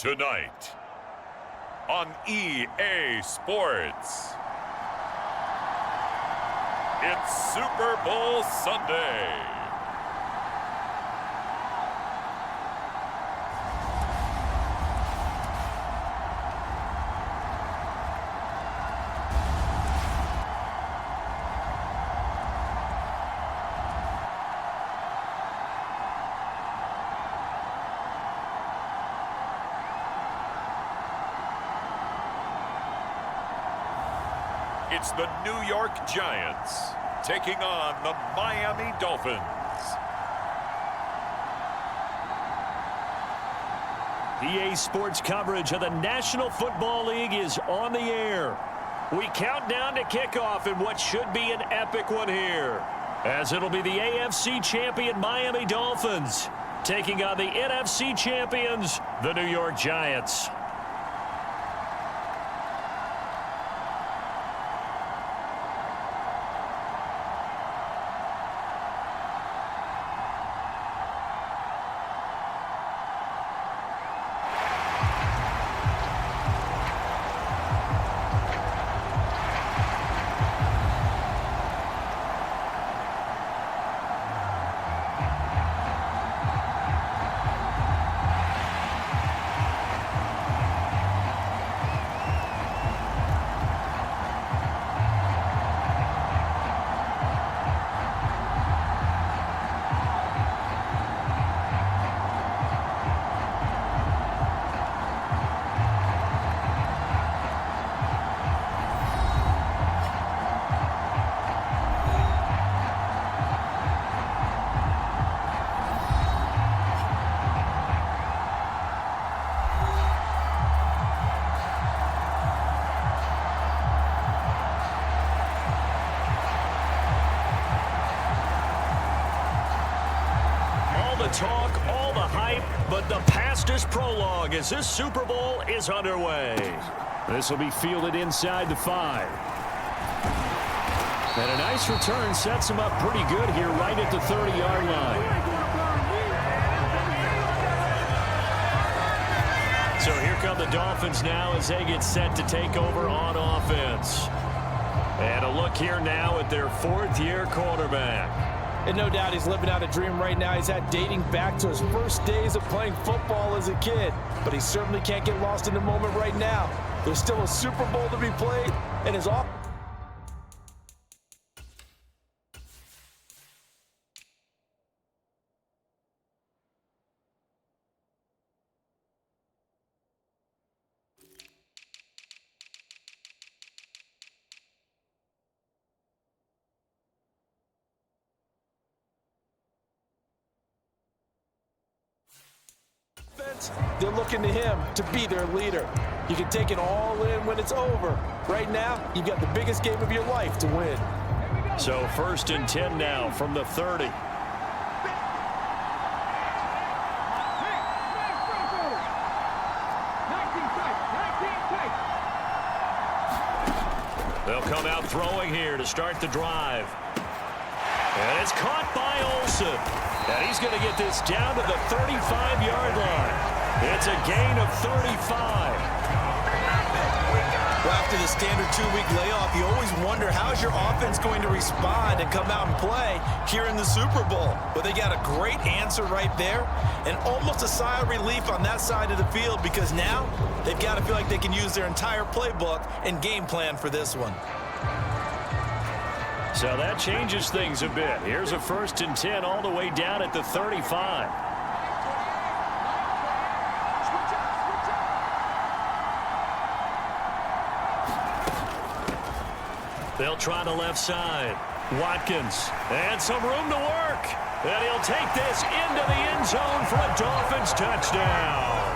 Tonight on EA Sports, it's Super Bowl Sunday. It's the New York Giants taking on the Miami Dolphins. EA Sports coverage of the National Football League is on the air. We count down to kickoff in what should be an epic one here, as it'll be the AFC champion Miami Dolphins taking on the NFC champions, the New York Giants. Talk, all the hype, but the past is prologue as this Super Bowl is underway. This will be fielded inside the 5. And a nice return sets him up pretty good here right at the 30-yard line. So here come the Dolphins now as they get set to take over on offense. And a look here now at their 4th-year quarterback. And no doubt he's living out a dream right now. He's had dating back to his first days of playing football as a kid. But he certainly can't get lost in the moment right now. There's still a Super Bowl to be played, and his offense. They're looking to him to be their leader. You can take it all in when it's over. Right now, you've got the biggest game of your life to win. So 1st and 10 now from the 30. They'll come out throwing here to start the drive. And it's caught by Olsen. And he's going to get this down to the 35-yard line. It's a gain of 35. Well, after the standard 2-week layoff, you always wonder how's your offense going to respond and come out and play here in the Super Bowl. But they got a great answer right there and almost a sigh of relief on that side of the field because now they've got to feel like they can use their entire playbook and game plan for this one. So that changes things a bit. Here's a 1st and 10 all the way down at the 35. They'll try the left side. Watkins, and some room to work. And he'll take this into the end zone for a Dolphins touchdown.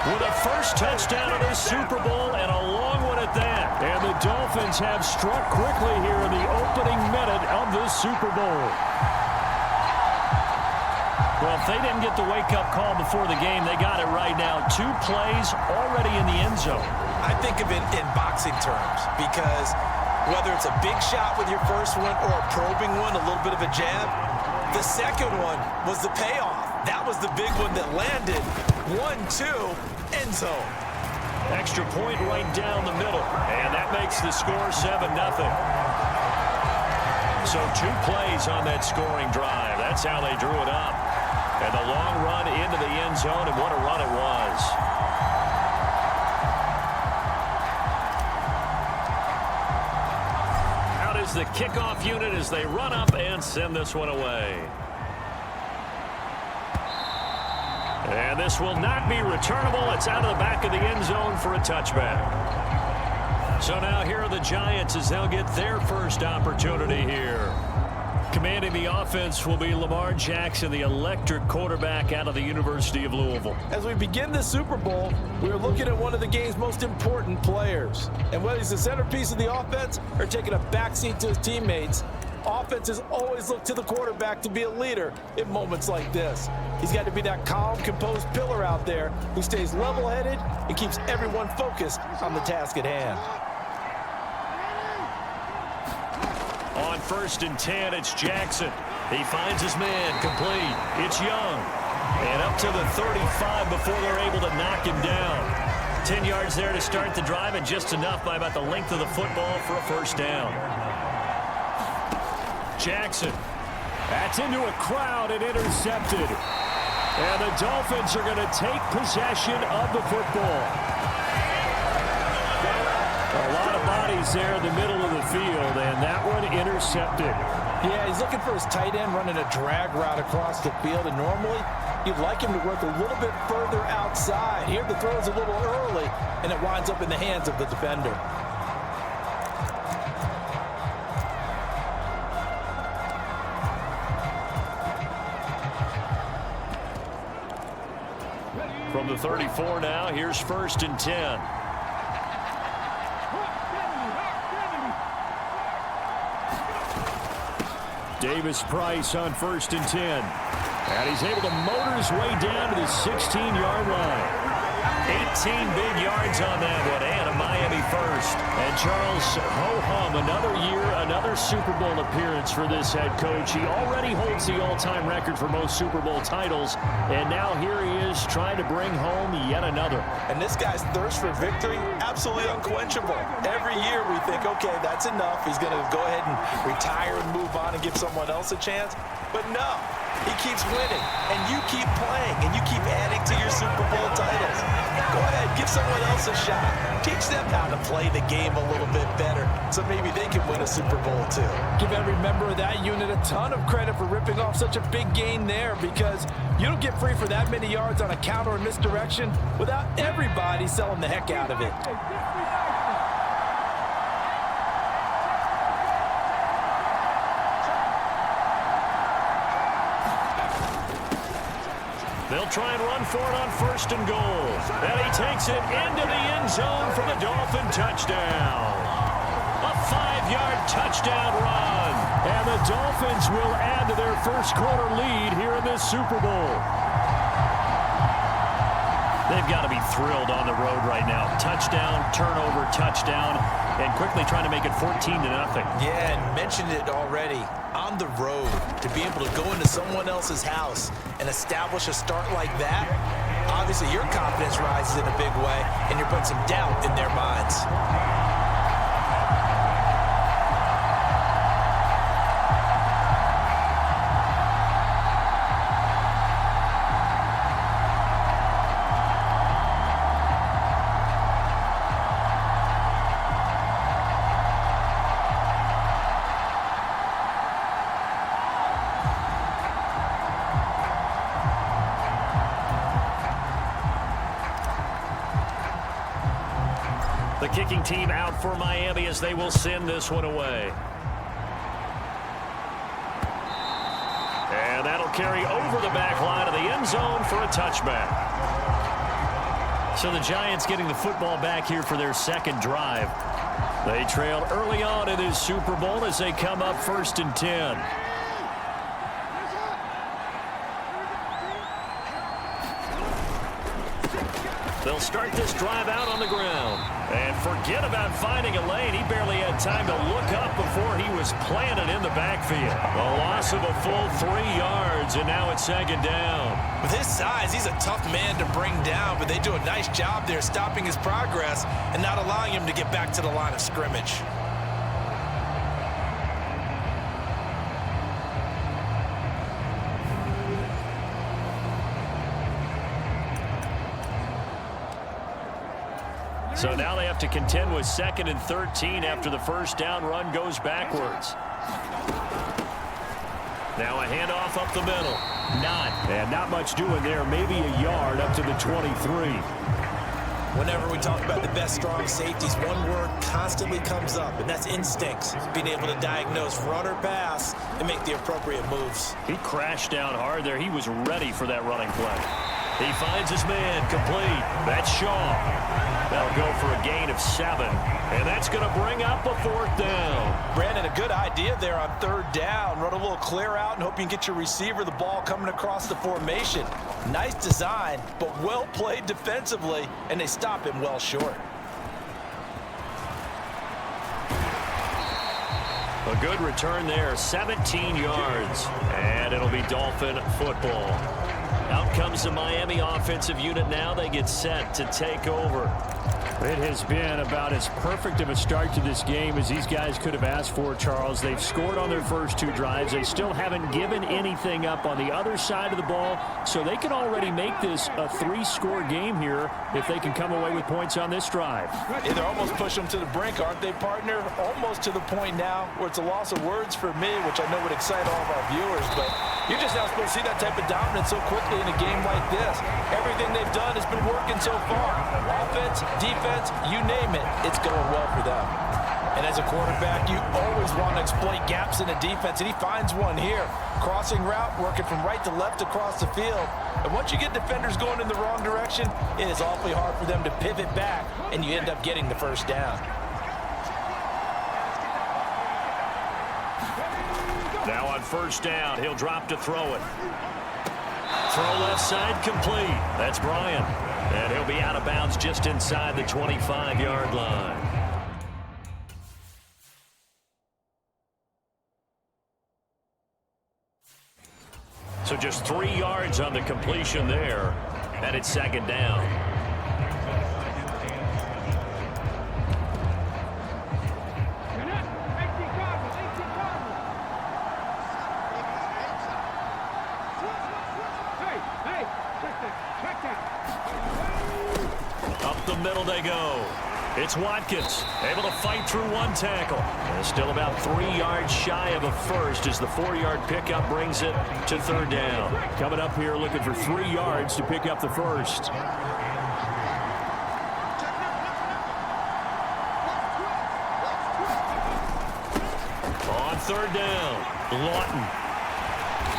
With a first touchdown of this Super Bowl and a long one at that. And the Dolphins have struck quickly here in the opening minute of this Super Bowl. Well, if they didn't get the wake-up call before the game, they got it right now. 2 plays already in the end zone. I think of it in boxing terms because whether it's a big shot with your first one or a probing one, a little bit of a jab, the second one was the payoff. That was the big one that landed. 1-2, end zone. Extra point right down the middle, and that makes the score 7-0. So 2 plays on that scoring drive. That's how they drew it up. And the long run into the end zone, and what a run it was. Out is the kickoff unit as they run up and send this one away. And this will not be returnable. It's out of the back of the end zone for a touchback. So now here are the Giants as they'll get their first opportunity here. Commanding the offense will be Lamar Jackson, the electric quarterback out of the University of Louisville. As we begin the Super Bowl, we are looking at one of the game's most important players. And whether he's the centerpiece of the offense or taking a backseat to his teammates, offenses always look to the quarterback to be a leader in moments like this. He's got to be that calm, composed pillar out there who stays level-headed and keeps everyone focused on the task at hand. On 1st and 10, it's Jackson. He finds his man, complete. It's Young. And up to the 35 before they're able to knock him down. 10 yards there to start the drive, and just enough by about the length of the football for a first down. Jackson. That's into a crowd and intercepted. And the Dolphins are going to take possession of the football. A lot of bodies there in the middle of the field, and that one intercepted. Yeah, he's looking for his tight end running a drag route across the field, and normally you'd like him to work a little bit further outside. Here the throw is a little early, and it winds up in the hands of the defender. From the 34 now, here's 1st and 10. Davis Price on 1st and 10. And he's able to motor his way down to the 16-yard line. 18 big yards on that one, and a Miami first. And Charles, ho-hum, another year, another Super Bowl appearance for this head coach. He already holds the all-time record for most Super Bowl titles, and now here he is trying to bring home yet another. And this guy's thirst for victory, absolutely unquenchable. Every year we think, okay, that's enough. He's going to go ahead and retire and move on and give someone else a chance. But no, he keeps winning, and you keep playing, and you keep adding to your Super Bowl titles. Go ahead, give someone else a shot. Teach them how to play the game a little bit better so maybe they can win a Super Bowl too. Give every member of that unit a ton of credit for ripping off such a big gain there, because you don't get free for that many yards on a counter or misdirection without everybody selling the heck out of it. They'll try and run for it on 1st and goal. And he takes it into the end zone for the Dolphin touchdown. A 5-yard touchdown run. And the Dolphins will add to their first quarter lead here in this Super Bowl. They've got to be thrilled on the road right now. Touchdown, turnover, touchdown, and quickly trying to make it 14-0. Yeah, and mentioned it already. On the road, to be able to go into someone else's house and establish a start like that, obviously your confidence rises in a big way, and you're putting some doubt in their minds. The kicking team out for Miami as they will send this one away. And that'll carry over the back line of the end zone for a touchback. So the Giants getting the football back here for their second drive. They trailed early on in this Super Bowl as they come up 1st and 10. They'll start this drive out on the ground. And forget about finding a lane. He barely had time to look up before he was planted in the backfield. A loss of a full 3 yards, and now it's 2nd down. With his size, he's a tough man to bring down, but they do a nice job there stopping his progress and not allowing him to get back to the line of scrimmage. So now they have to contend with 2nd and 13 after the first down run goes backwards. Now a handoff up the middle. Not much doing there. Maybe a yard up to the 23. Whenever we talk about the best strong safeties, one word constantly comes up, and that's instincts. Being able to diagnose run or pass and make the appropriate moves. He crashed down hard there. He was ready for that running play. He finds his man complete. That's Shaw. That'll go for a gain of 7. And that's going to bring up a 4th down. Brandon, a good idea there on 3rd down. Run a little clear out and hope you can get your receiver the ball coming across the formation. Nice design, but well played defensively, and they stop him well short. A good return there, 17 yards. And it'll be Dolphin football. Out comes the Miami offensive unit now. They get set to take over. It has been about as perfect of a start to this game as these guys could have asked for, Charles. They've scored on their first 2 drives. They still haven't given anything up on the other side of the ball, so they can already make this a 3-score game here if they can come away with points on this drive. Yeah, they're almost pushing them to the brink, aren't they, partner? Almost to the point now where it's a loss of words for me, which I know would excite all of our viewers, but you're just not supposed to see that type of dominance so quickly in a game like this. Everything they've done has been working so far. Offense, defense, you name it, it's going well for them. And as a quarterback, you always want to exploit gaps in the defense, and he finds one here. Crossing route, working from right to left across the field. And once you get defenders going in the wrong direction, it is awfully hard for them to pivot back, and you end up getting the first down. Now on 1st down, he'll drop to throw it. Throw left side complete. That's Bryant. And he'll be out of bounds just inside the 25-yard line. So just 3 yards on the completion there. And it's 2nd down. Up the middle they go. It's Watkins, able to fight through 1 tackle. And still about 3 yards shy of a first as the 4-yard pickup brings it to 3rd down. Coming up here looking for 3 yards to pick up the first. On 3rd down, Lawton.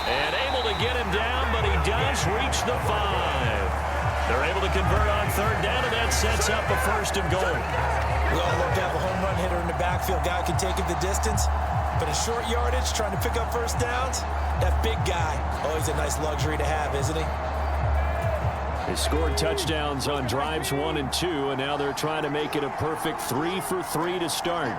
And able to get him down, but he does reach the 5. They're able to convert on 3rd down, and that sets up a 1st and goal. We all love to have a home run hitter in the backfield. Guy can take it the distance, but in short yardage, trying to pick up 1st downs, that big guy, always a nice luxury to have, isn't he? They scored touchdowns on drives 1 and 2, and now they're trying to make it a perfect 3 for 3 to start.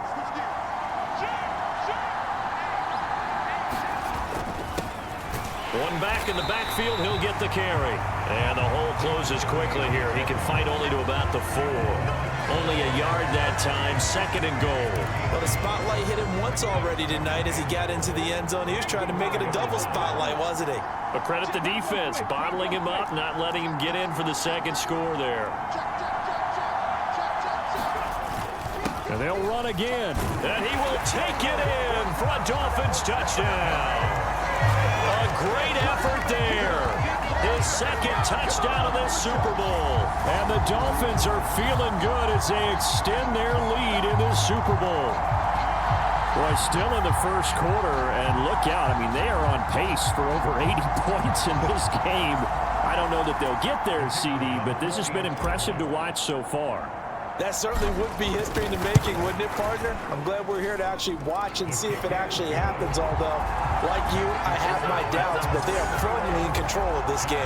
One back in the backfield, he'll get the carry. And the hole closes quickly here. He can fight only to about the 4. Only a yard that time, 2nd and goal. Well, the spotlight hit him once already tonight as he got into the end zone. He was trying to make it a double spotlight, wasn't he? But credit the defense, bottling him up, not letting him get in for the 2nd score there. And they'll run again. And he will take it in for a Dolphins touchdown. A great effort there. His 2nd touchdown of this Super Bowl. And the Dolphins are feeling good as they extend their lead in this Super Bowl. Boy, still in the first quarter, and look out. I mean, they are on pace for over 80 points in this game. I don't know that they'll get there, CD, but this has been impressive to watch so far. That certainly would be history in the making, wouldn't it, partner? I'm glad we're here to actually watch and see if it actually happens, although, like you, I have my doubts, but they are firmly in control of this game.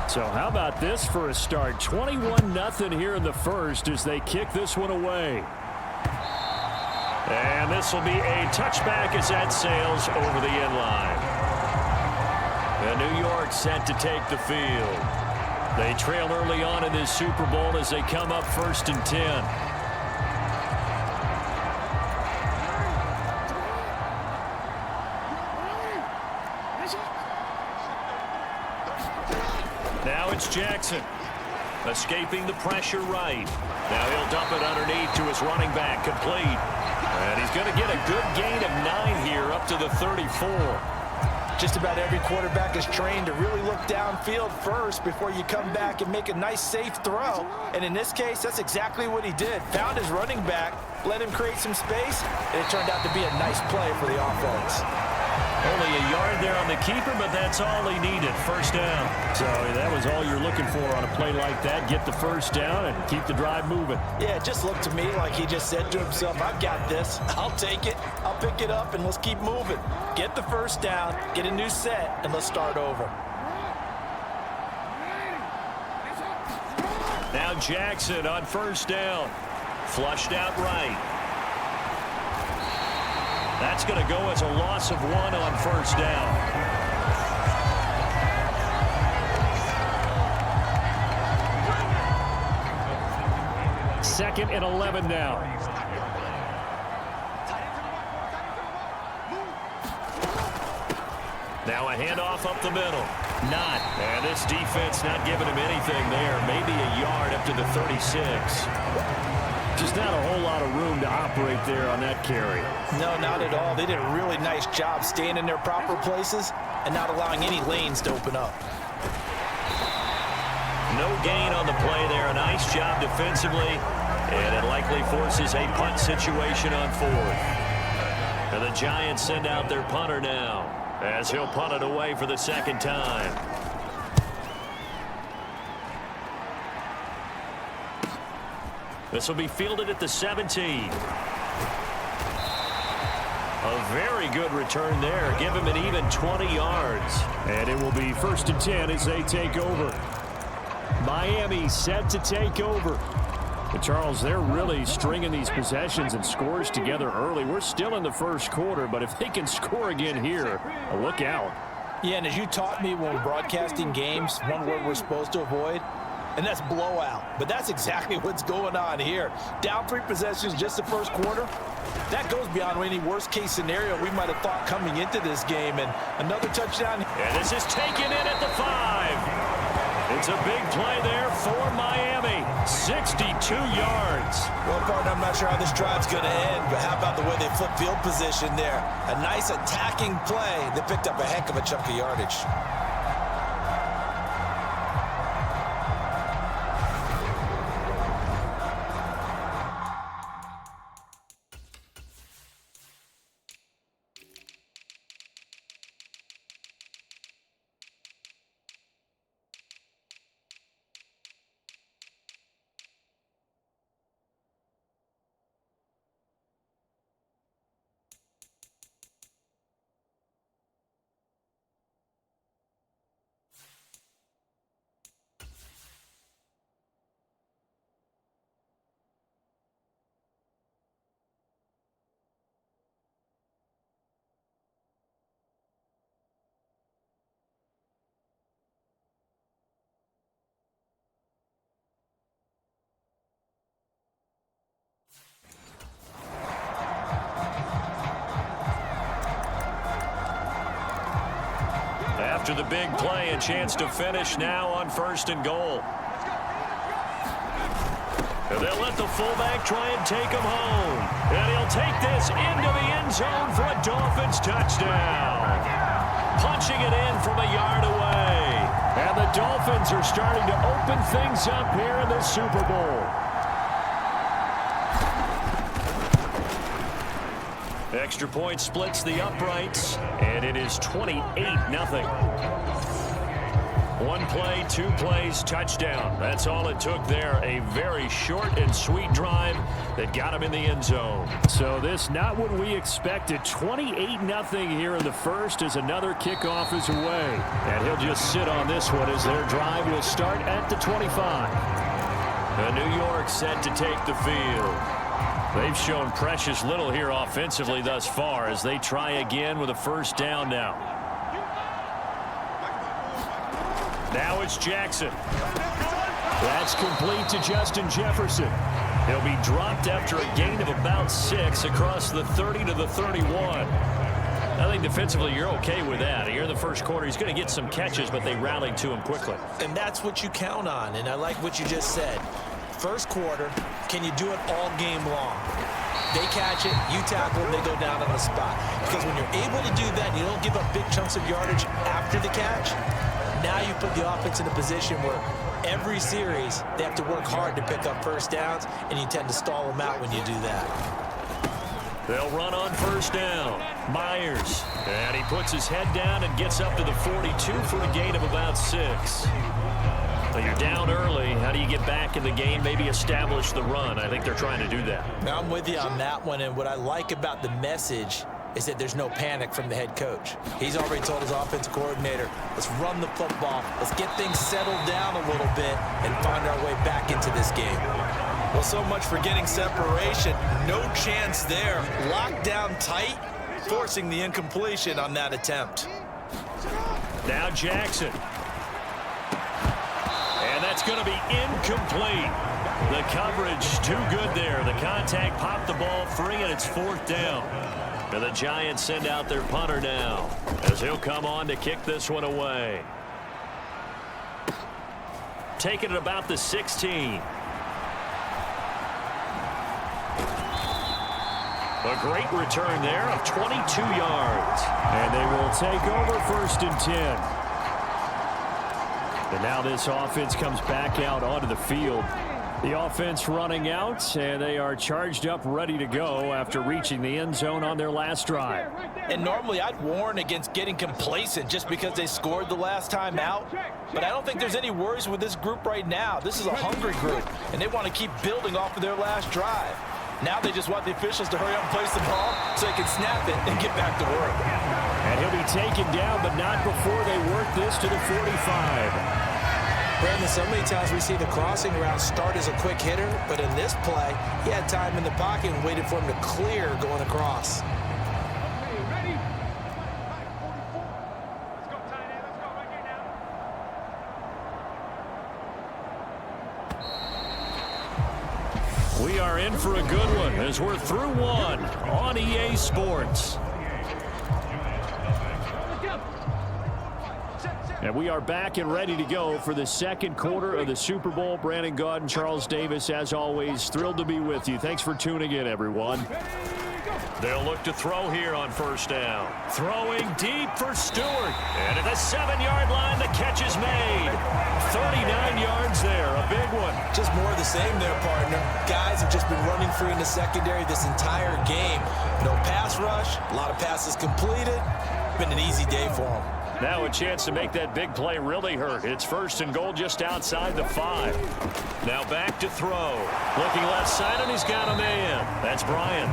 So how about this for a start? 21-0 here in the first as they kick this one away. And this will be a touchback as that sails over the end line. And New York set to take the field. They trail early on in this Super Bowl as they come up 1st and 10. Now it's Jackson. Escaping the pressure right. Now he'll dump it underneath to his running back. Complete. And he's going to get a good gain of 9 here up to the 34. Just about every quarterback is trained to really look downfield first before you come back and make a nice, safe throw. And in this case, that's exactly what he did. Found his running back, let him create some space, and it turned out to be a nice play for the offense. Only a yard there on the keeper, but that's all he needed. First down. So that was all you're looking for on a play like that. Get the first down and keep the drive moving. Yeah, it just looked to me like he just said to himself, I've got this. I'll take it. I'll pick it up, and let's keep moving. Get the first down, get a new set, and let's start over. Now Jackson on first down. Flushed out right. That's going to go as a loss of 1 on first down. Second and 11 now. Now a handoff up the middle. Not. And this defense not giving him anything there. Maybe a yard up to the 36. Just not a whole lot of room to operate there on that carry. No, not at all. They did a really nice job staying in their proper places and not allowing any lanes to open up. No gain on the play there. A nice job defensively. And it likely forces a punt situation on 4th. And the Giants send out their punter now as he'll punt it away for the second time. This will be fielded at the 17. A very good return there. Give him an even 20 yards. And it will be 1st and 10 as they take over. Miami set to take over. But Charles, they're really stringing these possessions and scores together early. We're still in the first quarter, but if they can score again here, look out. Yeah, and as you taught me when we're broadcasting games, one word we're supposed to avoid, and that's blowout. But that's exactly what's going on here. Down 3 possessions just the first quarter. That goes beyond any worst-case scenario we might have thought coming into this game. And another touchdown. And this is taken in at the 5. It's a big play there for Miami. 62 yards. Well, partner, I'm not sure how this drive's going to end, but how about the way they flip field position there? A nice attacking play that picked up a heck of a chunk of yardage. After the big play, a chance to finish now on 1st and goal. And they'll let the fullback try and take him home. And he'll take this into the end zone for a Dolphins touchdown. Punching it in from a yard away. And the Dolphins are starting to open things up here in the Super Bowl. Extra point splits the uprights, and it is 28-0. 1 play, 2 plays, touchdown. That's all it took there. A very short and sweet drive that got him in the end zone. So this not what we expected. 28-0 here in the first as another kickoff is away. And he'll just sit on this one as their drive will start at the 25. And New York set to take the field. They've shown precious little here offensively thus far as they try again with a first down now. Now it's Jackson. That's complete to Justin Jefferson. He'll be dropped after a gain of about 6 across the 30 to the 31. I think defensively you're okay with that. Here in the first quarter, he's going to get some catches, but they rallied to him quickly. And that's what you count on, and I like what you just said. First quarter, can you do it all game long? They catch it, you tackle them, they go down on the spot. Because when you're able to do that, and you don't give up big chunks of yardage after the catch, now you put the offense in a position where every series they have to work hard to pick up first downs, and you tend to stall them out when you do that. They'll run on first down. Myers. And he puts his head down and gets up to the 42 for a gain of about 6. Well, you're down early. How do you get back in the game, maybe establish the run? I think they're trying to do that. Now, I'm with you on that one, and what I like about the message is that there's no panic from the head coach. He's already told his offensive coordinator, let's run the football, let's get things settled down a little bit and find our way back into this game. Well, so much for getting separation. No chance there. Locked down tight, forcing the incompletion on that attempt. Now Jackson. And that's going to be incomplete. The coverage too good there. The contact popped the ball free, and it's 4th down. And the Giants send out their punter now as he'll come on to kick this one away. Taking it about the 16. A great return there of 22 yards. And they will take over 1st and 10. And now this offense comes back out onto the field. The offense running out, and they are charged up, ready to go after reaching the end zone on their last drive. And normally I'd warn against getting complacent just because they scored the last time out. But I don't think there's any worries with this group right now. This is a hungry group, and they want to keep building off of their last drive. Now they just want the officials to hurry up and place the ball so they can snap it and get back to work. And he'll be taken down, but not before they work this to the 45. Brandon, so many times we see the crossing route start as a quick hitter, but in this play, he had time in the pocket and waited for him to clear going across. We are in for a good one as we're through one on EA Sports. And we are back and ready to go for the second quarter of the Super Bowl. Brandon Gaudin, Charles Davis, as always, thrilled to be with you. Thanks for tuning in, everyone. They'll look to throw here on first down. Throwing deep for Stewart. And at the 7-yard line, the catch is made. 39 yards there, a big one. Just more of the same there, partner. Guys have just been running free in the secondary this entire game. No pass rush, a lot of passes completed. Been an easy day for them. Now a chance to make that big play really hurt. It's 1st and goal just outside the 5. Now back to throw. Looking left side, and he's got a man. That's Bryant.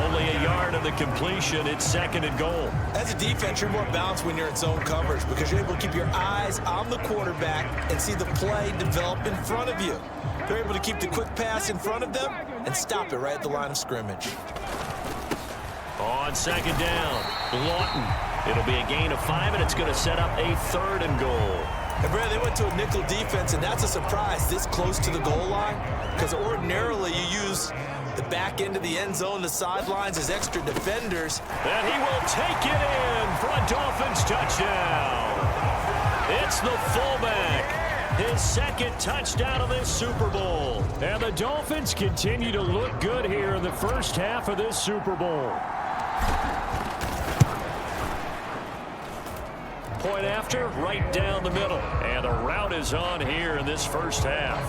Only a yard of the completion. It's 2nd and goal. As a defense, you're more balanced when you're in zone coverage because you're able to keep your eyes on the quarterback and see the play develop in front of you. They're able to keep the quick pass in front of them and stop it right at the line of scrimmage. On 2nd down, Lawton. It'll be a gain of 5, and it's going to set up a 3rd and goal. And Brad, they went to a nickel defense, and that's a surprise this close to the goal line because ordinarily you use the back end of the end zone, the sidelines as extra defenders. And he will take it in for a Dolphins touchdown. It's the fullback. His 2nd touchdown of this Super Bowl. And the Dolphins continue to look good here in the first half of this Super Bowl. Point after, right down the middle. And the route is on here in this first half.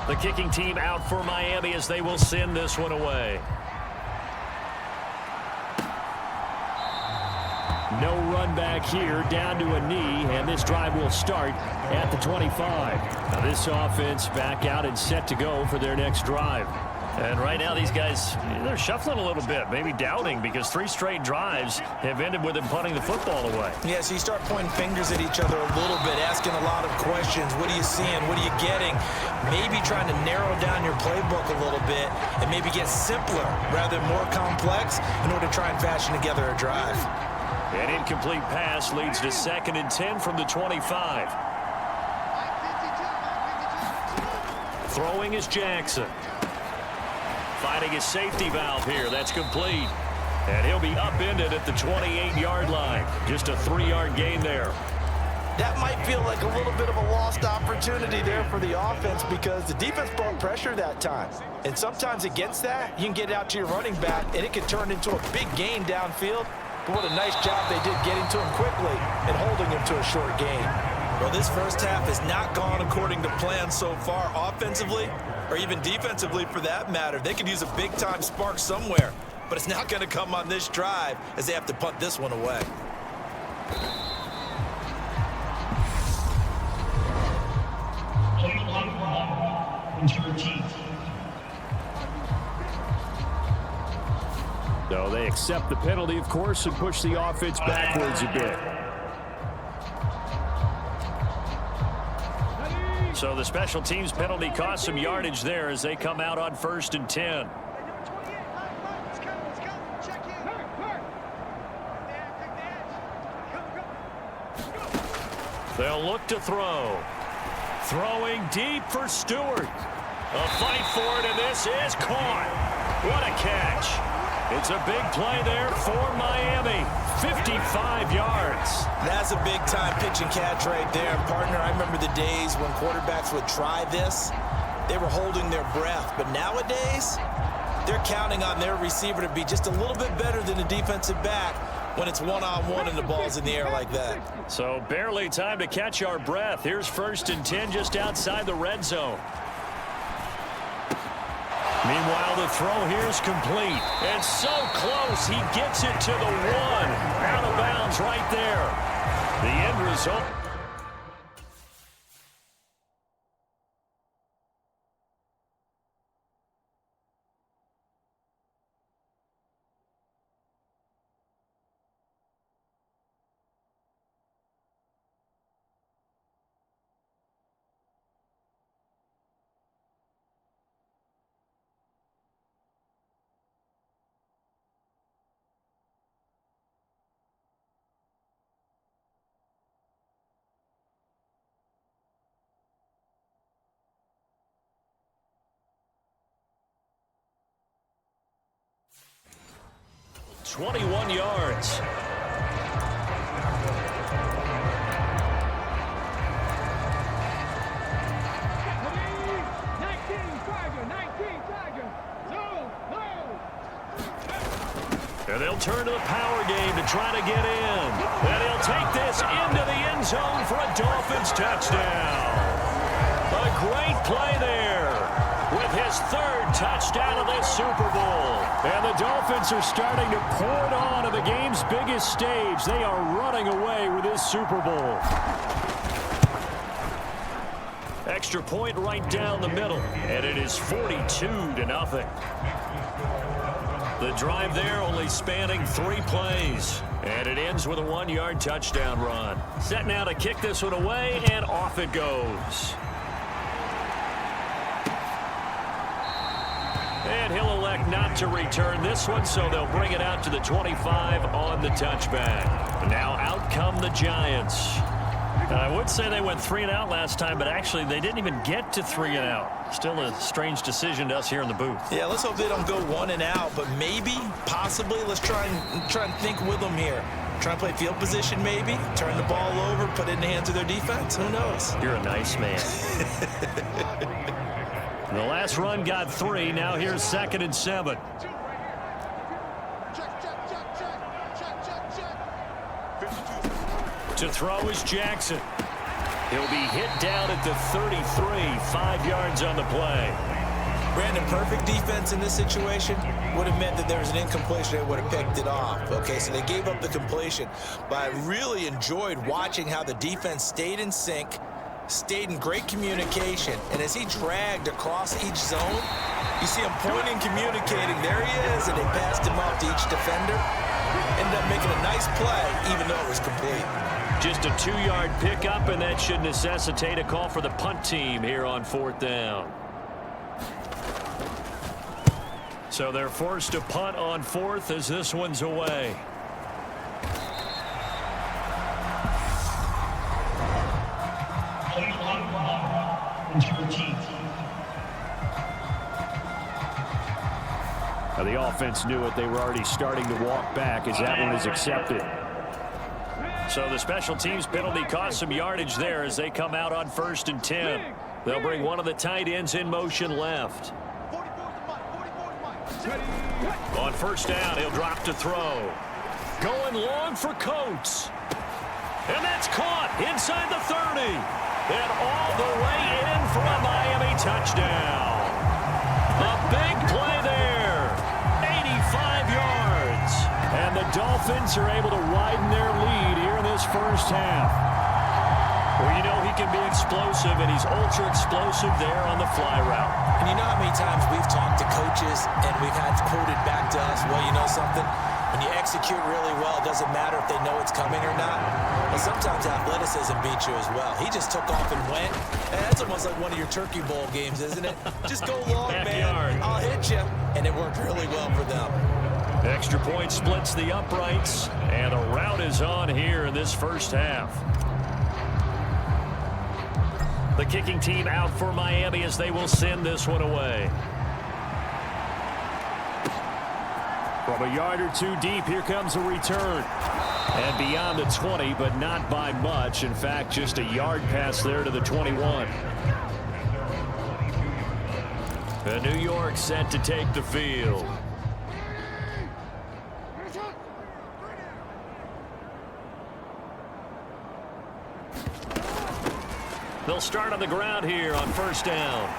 The kicking team out for Miami as they will send this one away. No run back here, down to a knee, and this drive will start at the 25. Now this offense back out and set to go for their next drive. And right now these guys, they're shuffling a little bit, maybe doubting, because 3 straight drives have ended with them punting the football away. Yeah, so you start pointing fingers at each other a little bit, asking a lot of questions. What are you seeing? What are you getting? Maybe trying to narrow down your playbook a little bit and maybe get simpler rather than more complex in order to try and fashion together a drive. An incomplete pass leads to 2nd and 10 from the 25. Throwing is Jackson. Finding his safety valve here. That's complete. And he'll be upended at the 28-yard line. Just a 3-yard gain there. That might feel like a little bit of a lost opportunity there for the offense because the defense brought pressure that time. And sometimes against that, you can get it out to your running back, and it can turn into a big gain downfield. But what a nice job they did getting to him quickly and holding him to a short gain. Well, this first half has not gone according to plan so far offensively or even defensively for that matter. They could use a big-time spark somewhere, but it's not going to come on this drive as they have to punt this one away. So they accept the penalty, of course, and push the offense backwards a bit. So the special teams penalty cost some yardage there as they come out on 1st and 10. They'll look to throw. Throwing deep for Stewart. A fight for it, and this is caught. What a catch. It's a big play there for Miami. 55 yards. That's a big-time pitch and catch right there. And, partner, I remember the days when quarterbacks would try this. They were holding their breath. But nowadays, they're counting on their receiver to be just a little bit better than the defensive back when it's one-on-one and the ball's in the air like that. So barely time to catch our breath. Here's 1st and 10 just outside the red zone. Meanwhile, the throw here is complete. And so close, he gets it to the 1. Out of bounds right there. The end result. ...21 yards. And they'll turn to the power game to try to get in. And he'll take this into the end zone for a Dolphins touchdown. A great play there with his 3rd touchdown of this Super Bowl. And the Dolphins are starting to pour it on at the game's biggest stage. They are running away with this Super Bowl. Extra point right down the middle. And it is 42-0. The drive there only spanning 3 plays. And it ends with a 1-yard touchdown run. Set now to kick this one away, and off it goes. And he'll elect not to return this one, so they'll bring it out to the 25 on the touchback. Now out come the Giants. I would say they went 3 and out last time, but actually they didn't even get to 3 and out. Still a strange decision to us here in the booth. Yeah, let's hope they don't go 1 and out, but maybe, possibly, let's try and think with them here. Try and play field position maybe, turn the ball over, put it in the hands of their defense. Who knows? You're a nice man. The last run got 3. Now here's 2nd and 7. To throw is Jackson. He'll be hit down at the 33, 5 yards on the play. Brandon, perfect defense in this situation would have meant that there was an incompletion. They would have picked it off. Okay, so they gave up the completion. But I really enjoyed watching how the defense stayed in sync, stayed in great communication, and as he dragged across each zone, you see him pointing, communicating. There he is, and they passed him off to each defender. Ended up making a nice play, even though it was complete. Just a 2-yard pickup, and that should necessitate a call for the punt team here on 4th down. So they're forced to punt on 4th as this one's away. Now the offense knew it. They were already starting to walk back as that one is accepted. So the special teams penalty cost some yardage there as they come out on 1st and 10. They'll bring one of the tight ends in motion left. On 1st down, he'll drop to throw. Going long for Coates. And that's caught inside the 30. And all the way in for a Miami touchdown. A big play there. 85 yards. And the Dolphins are able to widen their lead here in this first half. Well, you know he can be explosive, and he's ultra explosive there on the fly route. And you know how many times we've talked to coaches and we've had quoted back to us, well, you know something? When you execute really well, it doesn't matter if they know it's coming or not. But sometimes athleticism beats you as well. He just took off and went. And that's almost like one of your Turkey Bowl games, isn't it? Just go long, man. I'll hit you. And it worked really well for them. Extra point splits the uprights, and a route is on here in this first half. The kicking team out for Miami as they will send this one away. From a yard or two deep, here comes a return. And beyond the 20, but not by much. In fact, just a yard pass there to the 21. And New York set to take the field. They'll start on the ground here on 1st down.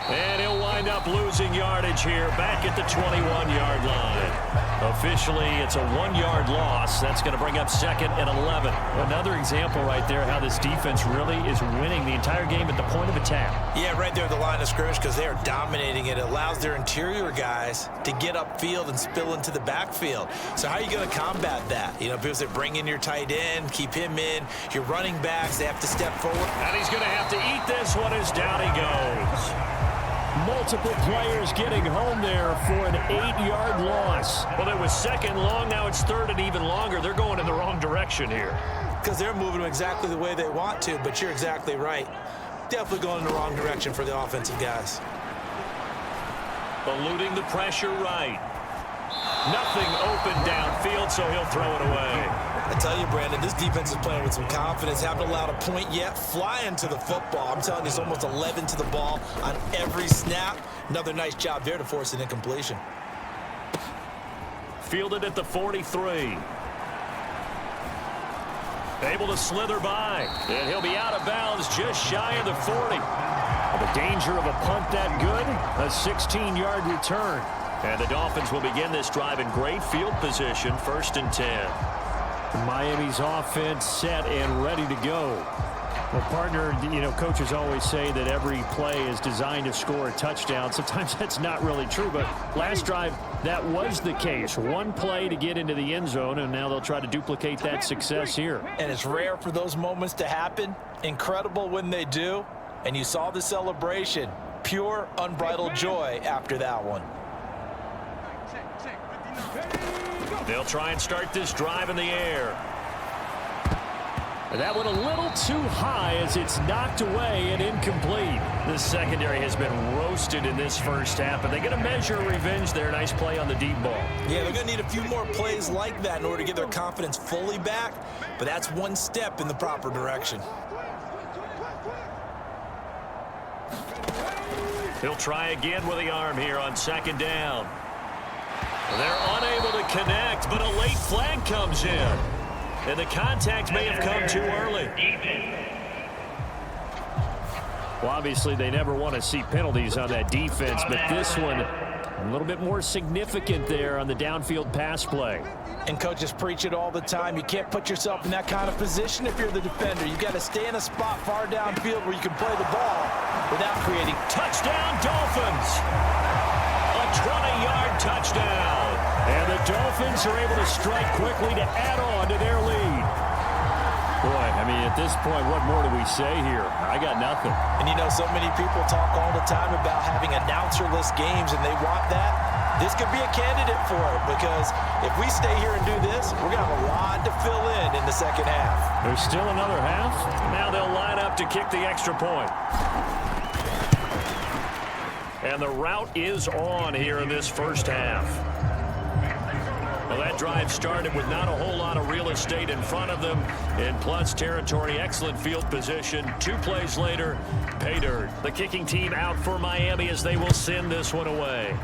And he'll wind up losing yardage here back at the 21-yard line. Officially, it's a 1-yard loss. That's going to bring up 2nd and 11. Another example right there how this defense really is winning the entire game at the point of attack. Yeah, right there at the line of scrimmage because they are dominating it. It allows their interior guys to get upfield and spill into the backfield. So how are you going to combat that? You know, because they bring in your tight end, keep him in. Your running backs, they have to step forward. And he's going to have to eat this one as down he goes. Multiple players getting home there for an 8-yard loss. Well, it was 2nd long. Now it's 3rd and even longer. They're going in the wrong direction here. Because they're moving them exactly the way they want to, but you're exactly right. Definitely going in the wrong direction for the offensive guys. Eluding the pressure right. Nothing open downfield, so he'll throw it away. I tell you, Brandon, this defense is playing with some confidence. Haven't allowed a point yet. Flying to the football. I'm telling you, it's almost 11 to the ball on every snap. Another nice job there to force an incompletion. Fielded at the 43. Able to slither by. And he'll be out of bounds just shy of the 40. The danger of a punt that good, a 16-yard return. And the Dolphins will begin this drive in great field position, 1st and 10. Miami's offense set and ready to go. Well, partner, you know, coaches always say that every play is designed to score a touchdown. Sometimes that's not really true, but last drive, that was the case. One play to get into the end zone, and now they'll try to duplicate that success here. And it's rare for those moments to happen. Incredible when they do. And you saw the celebration. Pure, unbridled joy after that one. They'll try and start this drive in the air. That one a little too high as it's knocked away and incomplete. The secondary has been roasted in this first half, but they're going to measure revenge there. Nice play on the deep ball. Yeah, they're going to need a few more plays like that in order to get their confidence fully back, but that's one step in the proper direction. He'll try again with the arm here on 2nd down. They're unable to connect, but a late flag comes in. And the contact may have come too early. Well, obviously, they never want to see penalties on that defense, but this one A little bit more significant there on the downfield pass play. And coaches preach it all the time. You can't put yourself in that kind of position if you're the defender. You got to stay in a spot far downfield where you can play the ball without creating. Touchdown, Dolphins! A 20-yard touchdown. And the Dolphins are able to strike quickly to add on to their lead. Boy, I mean, at this point, what more do we say here? I got nothing. And you know, so many people talk all the time about having announcer-less games, and they want that. This could be a candidate for it, because if we stay here and do this, we're going to have a lot to fill in the second half. There's still another half. Now they'll line up to kick the extra point. And the route is on here in this first half. Well, that drive started with not a whole lot of real estate in front of them. In plus territory, excellent field position. 2 plays later, pay dirt. The kicking team out for Miami as they will send this one away.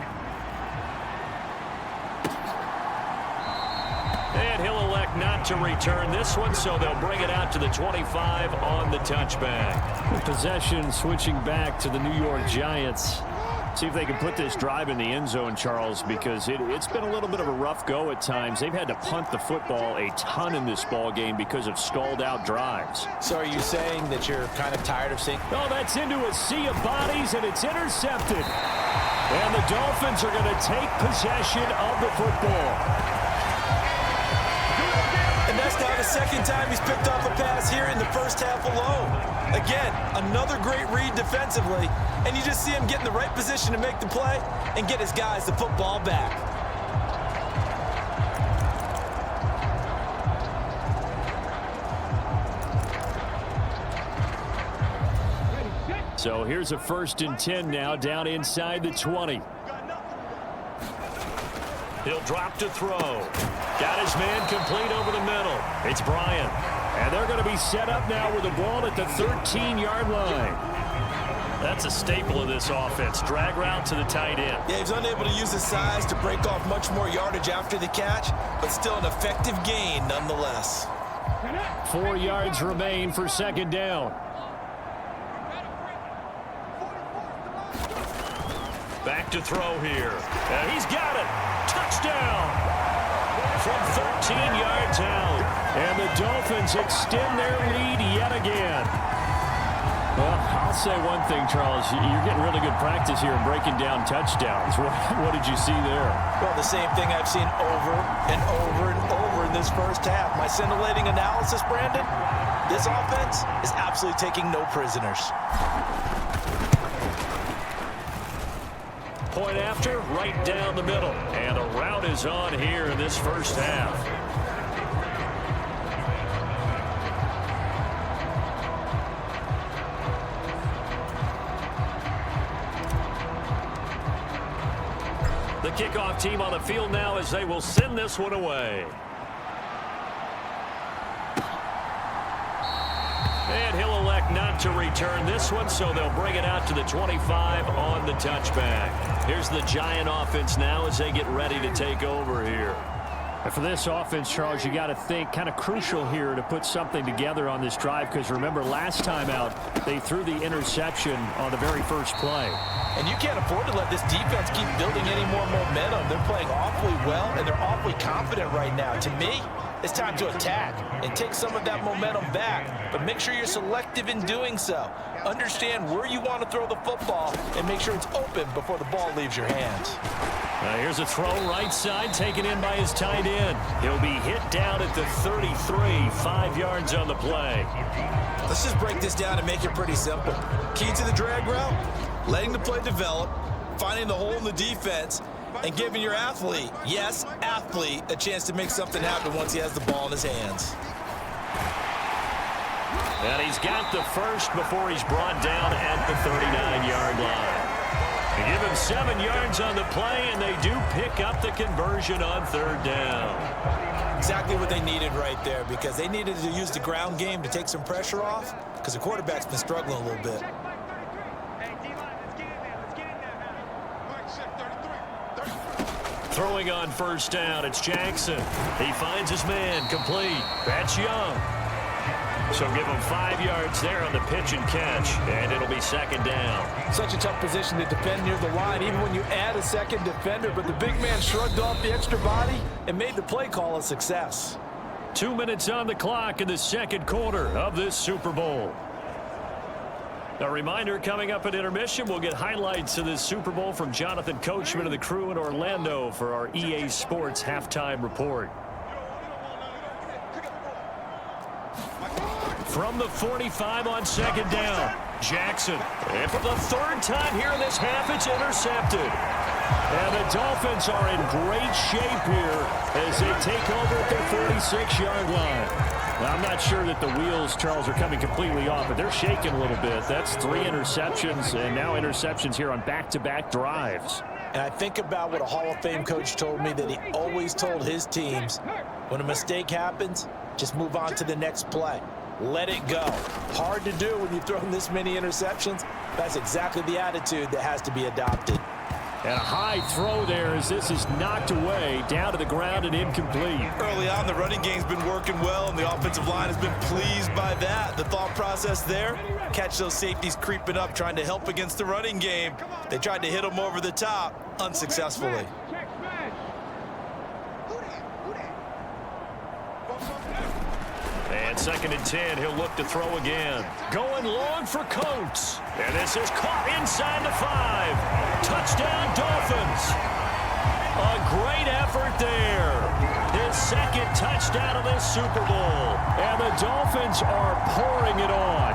And he'll elect not to return this one, so they'll bring it out to the 25 on the touchback. Possession switching back to the New York Giants. See if they can put this drive in the end zone, Charles, because it's been a little bit of a rough go at times. They've had to punt the football a ton in this ball game because of stalled out drives. So are you saying that you're kind of tired of seeing? Oh, that's into a sea of bodies, and it's intercepted. And the Dolphins are going to take possession of the football. And that's now the second time he's picked off a pass here in the first half alone. Again, another great read defensively, and you just see him get in the right position to make the play and get his guys the football back. So here's a 1st and 10 now, down inside the 20. He'll drop to throw. Got his man complete over the middle. It's Bryant. And they're going to be set up now with the ball at the 13-yard line. That's a staple of this offense. Drag route to the tight end. Yeah, he's unable to use his size to break off much more yardage after the catch, but still an effective gain nonetheless. 4 yards remain for 2nd down. Back to throw here. And he's got it. Touchdown. From 13 yards out. And the Dolphins extend their lead yet again. Well, I'll say one thing, Charles. You're getting really good practice here in breaking down touchdowns. What did you see there? Well, the same thing I've seen over and over and over in this first half. My scintillating analysis, Brandon, this offense is absolutely taking no prisoners. Point after, right down the middle. And a route is on here in this first half. The kickoff team on the field now as they will send this one away. And he'll elect not to return this one, so they'll bring it out to the 25 on the touchback. Here's the Giant offense now as they get ready to take over here. And for this offense, Charles, you got to think kind of crucial here to put something together on this drive, because remember last time out they threw the interception on the very first play. And you can't afford to let this defense keep building any more momentum. They're playing awfully well, and they're awfully confident right now. To me, it's time to attack and take some of that momentum back, but make sure you're selective in doing so. Understand where you want to throw the football and make sure it's open before the ball leaves your hands. Here's a throw right side taken in by his tight end. He'll be hit down at the 33, 5 yards on the play. Let's just break this down and make it pretty simple. Key to the drag route, letting the play develop, finding the hole in the defense, and giving your athlete, yes, athlete, a chance to make something happen once he has the ball in his hands. And he's got the first before he's brought down at the 39-yard line. They give him 7 yards on the play, and they do pick up the conversion on 3rd down. Exactly what they needed right there, because they needed to use the ground game to take some pressure off, because the quarterback's been struggling a little bit. Throwing on 1st down, it's Jackson. He finds his man complete. That's Young. So give him 5 yards there on the pitch and catch, and it'll be second down. Such a tough position to defend near the line, even when you add a second defender. But the big man shrugged off the extra body and made the play call a success. 2 minutes on the clock in the second quarter of this Super Bowl. A reminder, coming up at intermission, we'll get highlights of this Super Bowl from Jonathan Coachman and the crew in Orlando for our EA Sports halftime report. From the 45 on second down, Jackson. And for the third time here in this half, it's intercepted. And the Dolphins are in great shape here as they take over at their 46-yard line. Now, I'm not sure that the wheels, Charles, are coming completely off, but they're shaking a little bit. That's 3 interceptions, and now interceptions here on back-to-back drives. And I think about what a Hall of Fame coach told me that he always told his teams, when a mistake happens, just move on to the next play. Let it go. Hard to do when you throw in this many interceptions. That's exactly the attitude that has to be adopted. And a high throw there as this is knocked away, down to the ground and incomplete. Early on, the running game's been working well, and the offensive line has been pleased by that. The thought process there, catch those safeties creeping up, trying to help against the running game. They tried to hit them over the top, unsuccessfully. And second and 10, he'll look to throw again. Going long for Coates. And this is caught inside the 5. Touchdown, Dolphins. A great effort there. His second touchdown of this Super Bowl. And the Dolphins are pouring it on.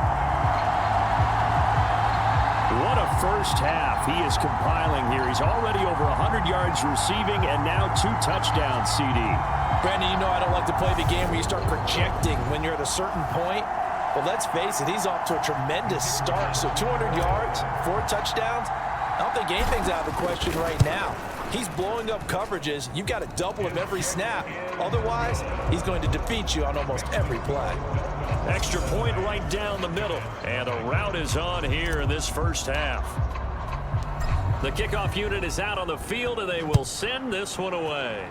What a first half he is compiling here. He's already over 100 yards receiving and now 2 touchdowns, CD. Brandon, you know I don't like to play the game where you start projecting when you're at a certain point. But let's face it, he's off to a tremendous start. So 200 yards, 4 touchdowns. I don't think anything's out of the question right now. He's blowing up coverages. You've got to double him every snap. Otherwise, he's going to defeat you on almost every play. Extra point right down the middle. And a rout is on here in this first half. The kickoff unit is out on the field, and they will send this one away.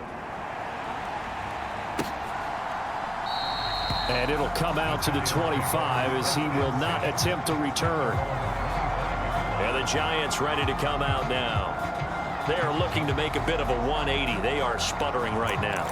And it'll come out to the 25 as he will not attempt to return. And the Giants ready to come out now. They are looking to make a bit of a 180. They are sputtering right now.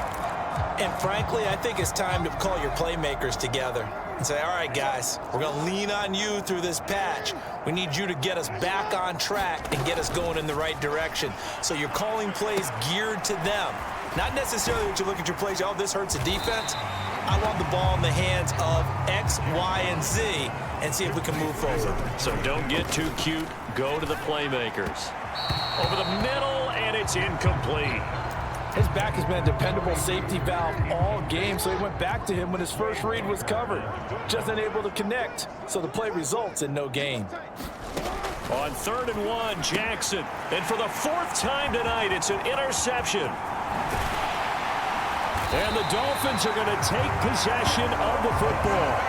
And frankly, I think it's time to call your playmakers together and say, all right, guys, we're going to lean on you through this patch. We need you to get us back on track and get us going in the right direction. So you're calling plays geared to them. Not necessarily that you look at your plays, oh, this hurts the defense. I want the ball in the hands of X, Y, and Z and see if we can move forward. So don't get too cute. Go to the playmakers. Over the middle, and it's incomplete. His back has been a dependable safety valve all game, so he went back to him when his first read was covered. Just unable to connect, so the play results in no gain. On 3rd and 1, Jackson. And for the 4th time tonight, it's an interception. And the Dolphins are going to take possession of the football.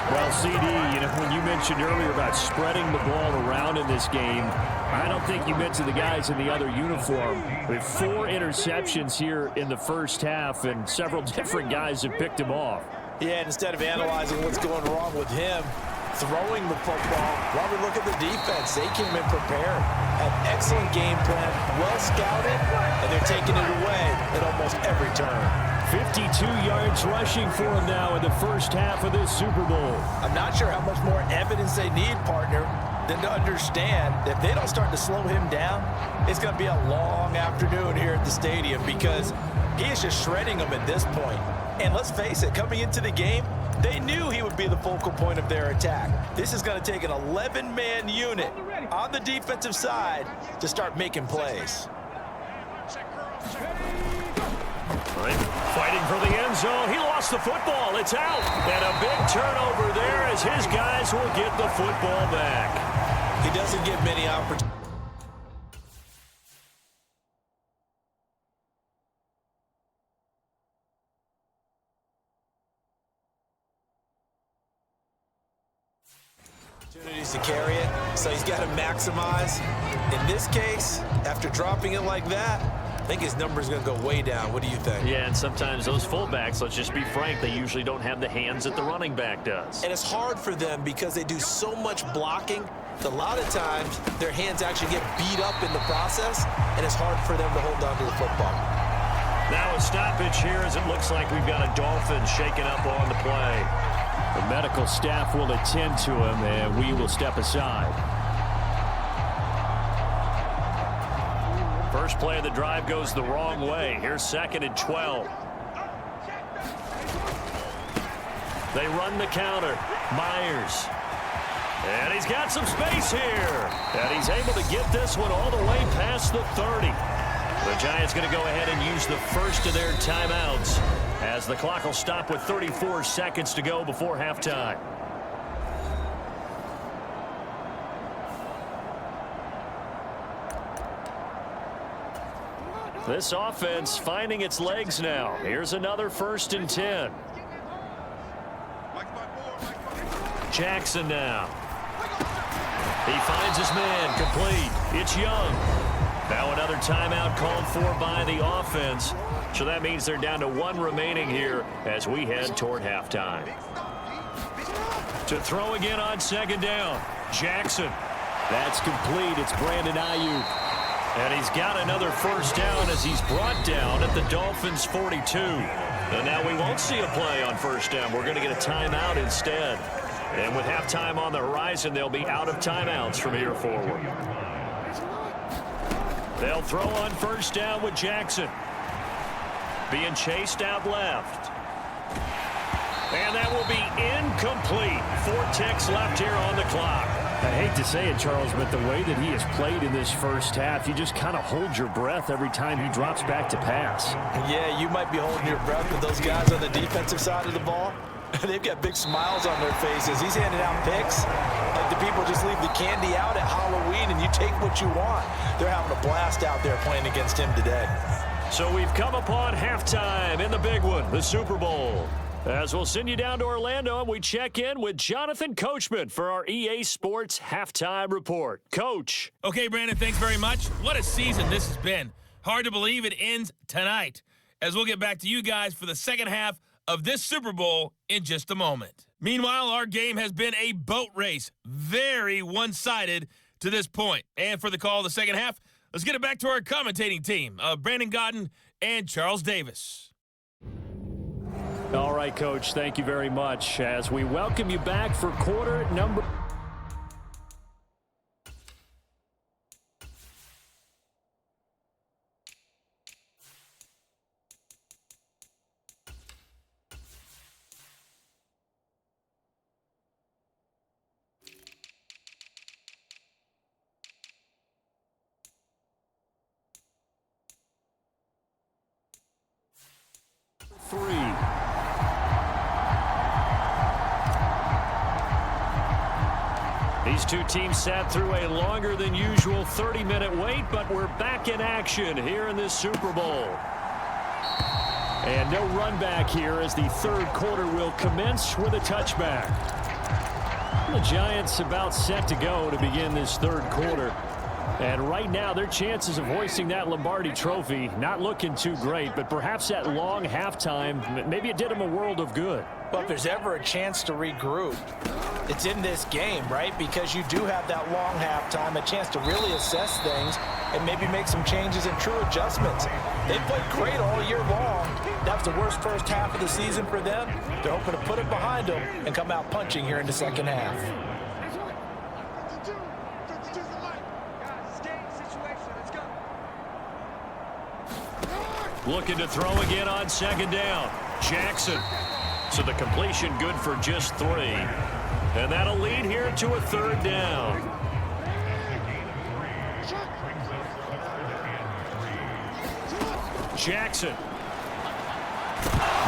Well, CD, you know, when you mentioned earlier about spreading the ball around in this game, I don't think you mentioned the guys in the other uniform. We have 4 interceptions here in the first half, and several different guys have picked him off. Yeah, and instead of analyzing what's going wrong with him, throwing the football, while we look at the defense, they came in prepared. An excellent game plan, well scouted, and they're taking it away at almost every turn. 52 yards rushing for him now in the first half of this Super Bowl. I'm not sure how much more evidence they need, partner, than to understand that if they don't start to slow him down, it's going to be a long afternoon here at the stadium because he is just shredding them at this point. And let's face it, coming into the game, they knew he would be the focal point of their attack. This is going to take an 11-man unit on the defensive side to start making plays. Fighting for the end zone. He lost the football. It's out. And a big turnover there as his guys will get the football back. He doesn't get many opportunities. To carry it, so he's got to maximize. In this case, after dropping it like that, I think his number is going to go way down. What do you think? Yeah, and sometimes those fullbacks, let's just be frank, they usually don't have the hands that the running back does. And it's hard for them because they do so much blocking. A lot of times, their hands actually get beat up in the process, and it's hard for them to hold on to the football. Now a stoppage here as it looks like we've got a Dolphins shaking up on the play. The medical staff will attend to him, and we will step aside. First play of the drive goes the wrong way. Here's 2nd and 12. They run the counter. Myers. And he's got some space here. And he's able to get this one all the way past the 30. The Giants going to go ahead and use the first of their timeouts as the clock will stop with 34 seconds to go before halftime. This offense finding its legs now. Here's another 1st and 10. Jackson now. He finds his man complete. It's Young. Now another timeout called for by the offense. So that means they're down to 1 remaining here as we head toward halftime. To throw again on 2nd down. Jackson. That's complete. It's Brandon Ayuk. And he's got another 1st down as he's brought down at the Dolphins' 42. And now we won't see a play on 1st down. We're going to get a timeout instead. And with halftime on the horizon, they'll be out of timeouts from here forward. They'll throw on 1st down with Jackson. Being chased out left. And that will be incomplete. 4 ticks left here on the clock. I hate to say it, Charles, but the way that he has played in this first half, you just kind of hold your breath every time he drops back to pass. Yeah, you might be holding your breath, but those guys on the defensive side of the ball, they've got big smiles on their faces. He's handing out picks like the people just leave the candy out at Halloween and you take what you want. They're having a blast out there playing against him today. So we've come upon halftime in the big one, the Super Bowl. As we'll send you down to Orlando, and we check in with Jonathan Coachman for our EA Sports Halftime Report. Coach. Okay, Brandon, thanks very much. What a season this has been. Hard to believe it ends tonight, as we'll get back to you guys for the second half of this Super Bowl in just a moment. Meanwhile, our game has been a boat race, very one-sided to this point. And for the call of the second half, let's get it back to our commentating team of Brandon Godden and Charles Davis. All right, Coach, thank you very much as we welcome you back for quarter number. These two teams sat through a longer than usual 30-minute wait, but we're back in action here in this Super Bowl. And no run back here as the 3rd quarter will commence with a touchback. The Giants about set to go to begin this 3rd quarter. And right now, their chances of hoisting that Lombardi trophy not looking too great, but perhaps that long halftime, maybe it did them a world of good. Well, if there's ever a chance to regroup, it's in this game, right? Because you do have that long halftime, a chance to really assess things and maybe make some changes and true adjustments. They played great all year long. That was the worst first half of the season for them. They're hoping to put it behind them and come out punching here in the second half. Looking to throw again on 2nd down. Jackson. So the completion good for just 3. And that'll lead here to a 3rd down. Jackson.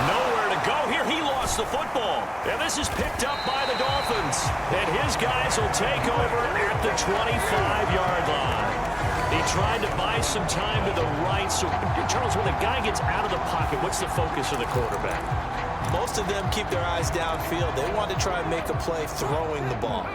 Nowhere to go here. He lost the football. And this is picked up by the Dolphins. And his guys will take over at the 25-yard line. He tried to buy some time to the right. So, Charles, when the guy gets out of the pocket, what's the focus of the quarterback? Most of them keep their eyes downfield. They want to try and make a play throwing the ball.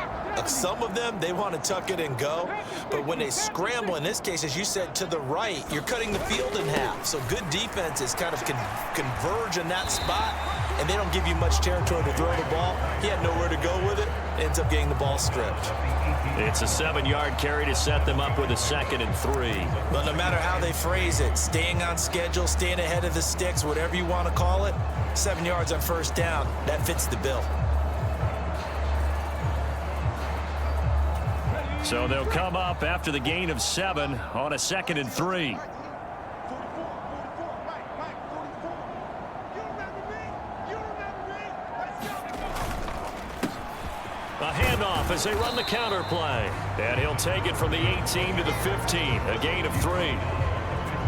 Some of them, they want to tuck it and go. But when they scramble, in this case, as you said, to the right, you're cutting the field in half. So good defenses kind of converge in that spot, and they don't give you much territory to throw the ball. He had nowhere to go with it. Ends up getting the ball stripped. It's a 7-yard carry to set them up with a 2nd and 3. Well, no matter how they phrase it, staying on schedule, staying ahead of the sticks, whatever you want to call it, 7 yards on first down, that fits the bill. So they'll come up after the gain of 7 on a 2nd and 3. A handoff as they run the counter play. And he'll take it from the 18 to the 15, a gain of 3.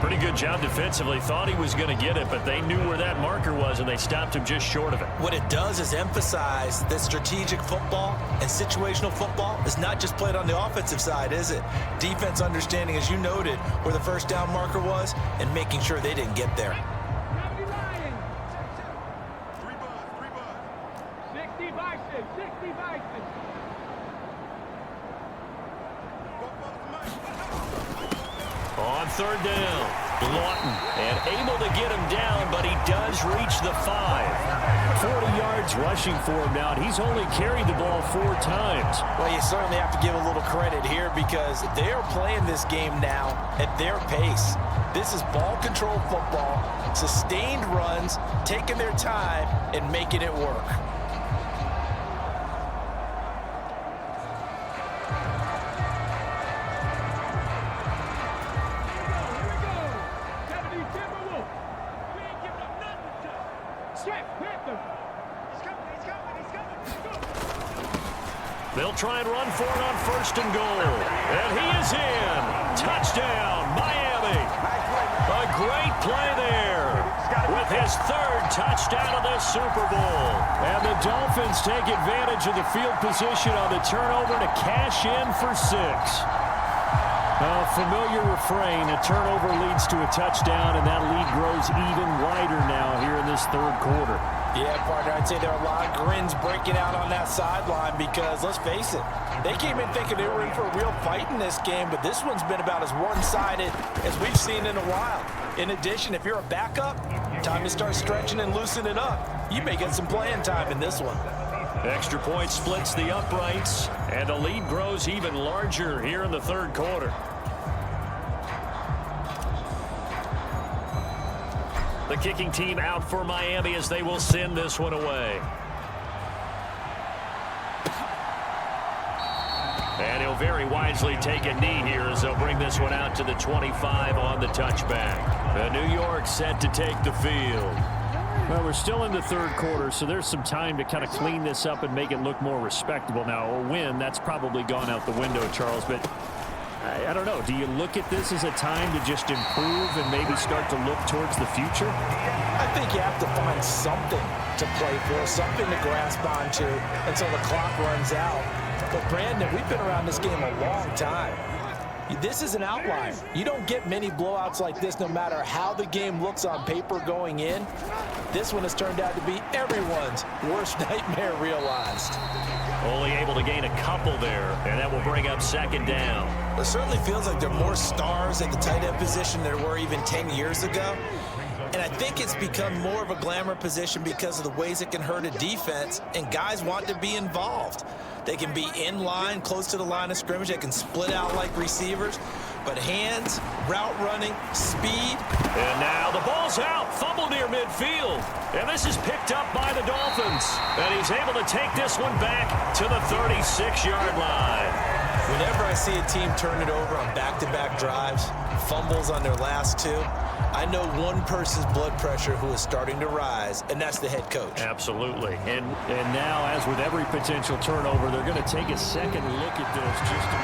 Pretty good job defensively. Thought he was going to get it, but they knew where that marker was, and they stopped him just short of it. What it does is emphasize that strategic football and situational football is not just played on the offensive side, is it? Defense understanding, as you noted, where the first down marker was and making sure they didn't get there. 60 Vikings. On 3rd down, Lawton, and able to get him down, but he does reach the 5. 40 yards rushing for him now, and he's only carried the ball 4 times. Well, you certainly have to give a little credit here because they are playing this game now at their pace. This is ball control football, sustained runs, taking their time, and making it work. They'll try and run for it on 1st and goal. And he is in. Touchdown, Miami. A great play there with his 3rd touchdown of this Super Bowl. And the Dolphins take advantage of the field position on the turnover to cash in for 6. A familiar refrain, a turnover leads to a touchdown, and that lead grows even wider now here in this 3rd quarter. Yeah, partner, I'd say there are a lot of grins breaking out on that sideline because, let's face it, they came in thinking they were in for a real fight in this game, but this one's been about as one-sided as we've seen in a while. In addition, if you're a backup, time to start stretching and loosening up. You may get some playing time in this one. Extra point splits the uprights, and the lead grows even larger here in the 3rd quarter. The kicking team out for Miami as they will send this one away. And he'll very wisely take a knee here as they'll bring this one out to the 25 on the touchback. The New York set to take the field. Well, we're still in the 3rd quarter, so there's some time to kind of clean this up and make it look more respectable. Now, a win, that's probably gone out the window, Charles, but I don't know. Do you look at this as a time to just improve and maybe start to look towards the future? I think you have to find something to play for, something to grasp onto until the clock runs out. But, Brandon, we've been around this game a long time. This is an outlier. You don't get many blowouts like this no matter how the game looks on paper going in. This one has turned out to be everyone's worst nightmare realized. Only able to gain a couple there, and that will bring up 2nd down. It certainly feels like there are more stars at the tight end position than there were even 10 years ago. And I think it's become more of a glamour position because of the ways it can hurt a defense, and guys want to be involved. They can be in line, close to the line of scrimmage. They can split out like receivers. But hands, route running, speed. And now the ball's out. Fumble near midfield. And this is picked up by the Dolphins. And he's able to take this one back to the 36-yard line. Whenever I see a team turn it over on back-to-back drives, fumbles on their last 2, I know one person's blood pressure who is starting to rise, and that's the head coach. Absolutely. And now, as with every potential turnover, they're going to take a second look at this just to...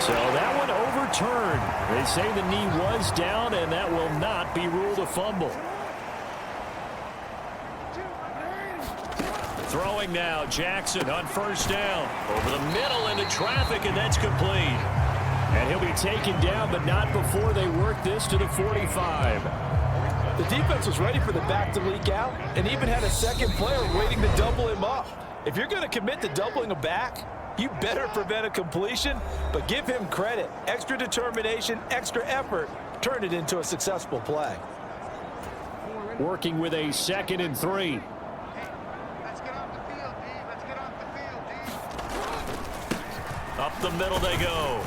So that one overturned. They say the knee was down, and that will not be ruled a fumble. Throwing now, Jackson on 1st down. Over the middle into traffic, and that's complete. And he'll be taken down, but not before they work this to the 45. The defense was ready for the back to leak out and even had a second player waiting to double him up. If you're going to commit to doubling a back, you better prevent a completion, but give him credit. Extra determination, extra effort, turn it into a successful play. Working with a 2nd and 3. Let's get off the field, D. Let's get off the field, D. Up the middle they go.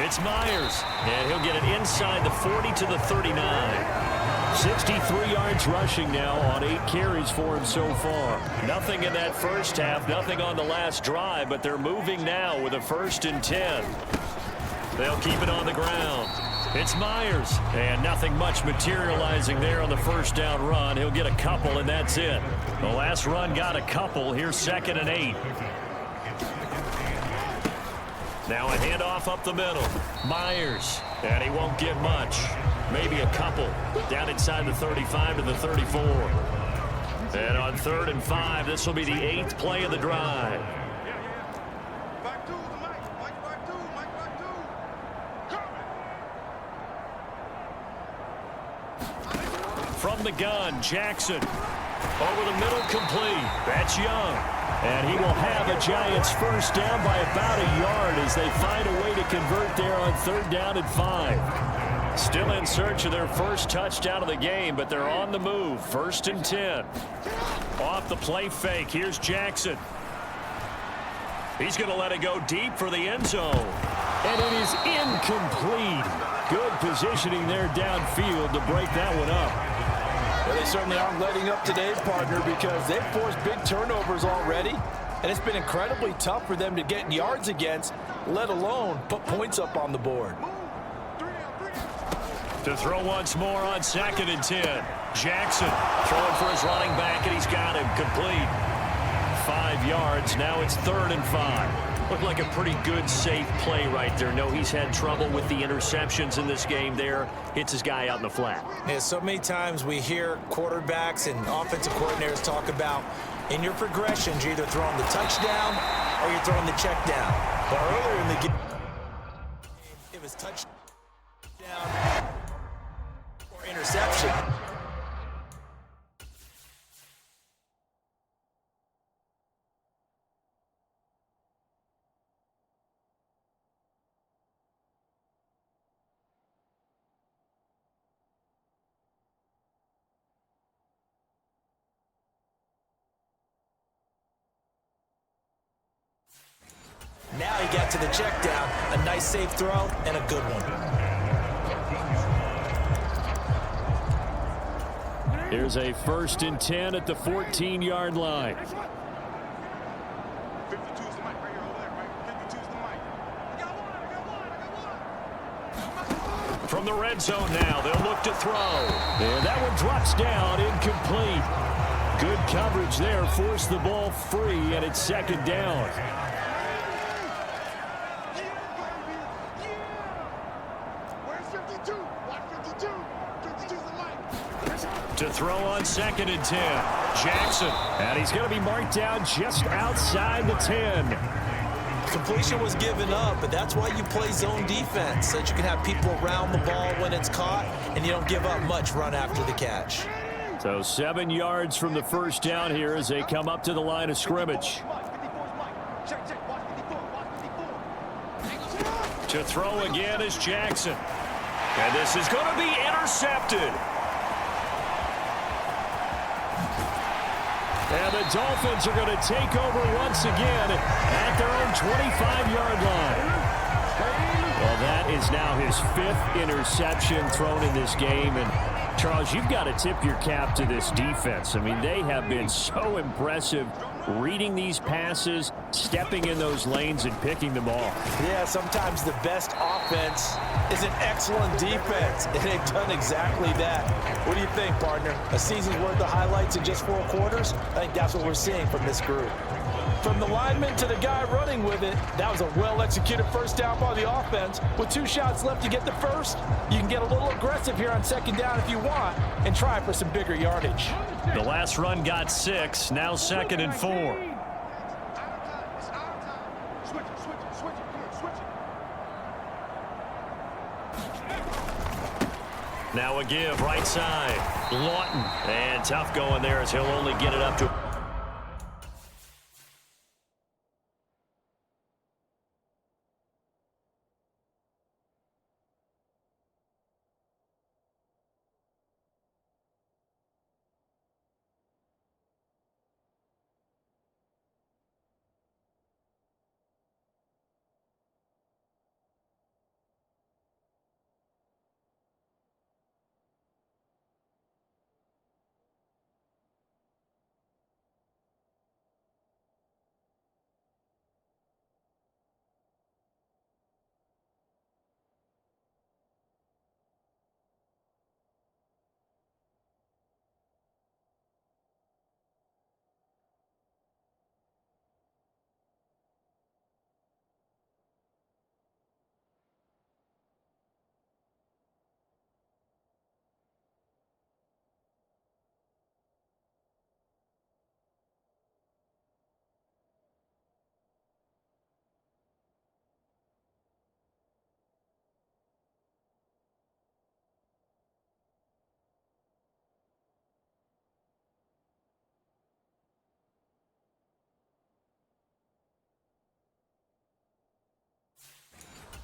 It's Myers, and he'll get it inside the 40 to the 39. 63 yards rushing now on 8 carries for him so far. Nothing in that first half, nothing on the last drive, but they're moving now with a 1st and 10. They'll keep it on the ground. It's Myers, and nothing much materializing there on the 1st down run. He'll get a couple, and that's it. The last run got a couple. Here's 2nd and 8. Now a handoff up the middle. Myers, and he won't get much. Maybe a couple. Down inside the 35 to the 34. And on 3rd and 5, this will be the 8th play of the drive. Back two, Mike. Mike, back two. Mike, back two. From the gun, Jackson. Over the middle, complete. That's Young. And he will have a Giants 1st down by about a yard as they find a way to convert there on 3rd down and 5. Still in search of their first touchdown of the game, but they're on the move. 1st and 10. Off the play fake. Here's Jackson. He's going to let it go deep for the end zone. And it is incomplete. Good positioning there downfield to break that one up. Well, they certainly aren't letting up today, partner, because they've forced big turnovers already, and it's been incredibly tough for them to get yards against, let alone put points up on the board. To throw once more on 2nd and 10. Jackson throwing for his running back, and he's got him complete. 5 yards. Now it's 3rd and 5. Looked like a pretty good, safe play right there. No, he's had trouble with the interceptions in this game there. Hits his guy out in the flat. Yeah, so many times we hear quarterbacks and offensive coordinators talk about in your progressions, you're either throwing the touchdown or you're throwing the check down. But earlier in the game, it was touchdown or interception. Now he got to the check down, a nice safe throw and a good one. Here's a 1st and 10 at the 14-yard line. 52's the mic right here over there, right? 52's the mic. I got one. From the red zone now, they'll look to throw. And that one drops down, incomplete. Good coverage there, forced the ball free, and it's 2nd down. To throw on 2nd and 10. Jackson. And he's going to be marked down just outside the 10. Completion was given up, but that's why you play zone defense, so that you can have people around the ball when it's caught, and you don't give up much run after the catch. So 7 yards from the 1st down here as they come up to the line of scrimmage. To throw again is Jackson. And this is going to be intercepted. And the Dolphins are going to take over once again at their own 25-yard line. Well, that is now his 5th interception thrown in this game. And, Charles, you've got to tip your cap to this defense. I mean, they have been so impressive reading these passes, stepping in those lanes, and picking them off. Yeah, sometimes the best offense is an excellent defense, and they've done exactly that. What do you think, partner? A season's worth of highlights in just 4 quarters? I think that's what we're seeing from this group. From the lineman to the guy running with it, that was a well-executed 1st down by the offense. With 2 shots left to get the first, you can get a little aggressive here on 2nd down if you want and try for some bigger yardage. The last run got 6, now 2nd and 4. Now a give, right side. Lawton. And tough going there as he'll only get it up to...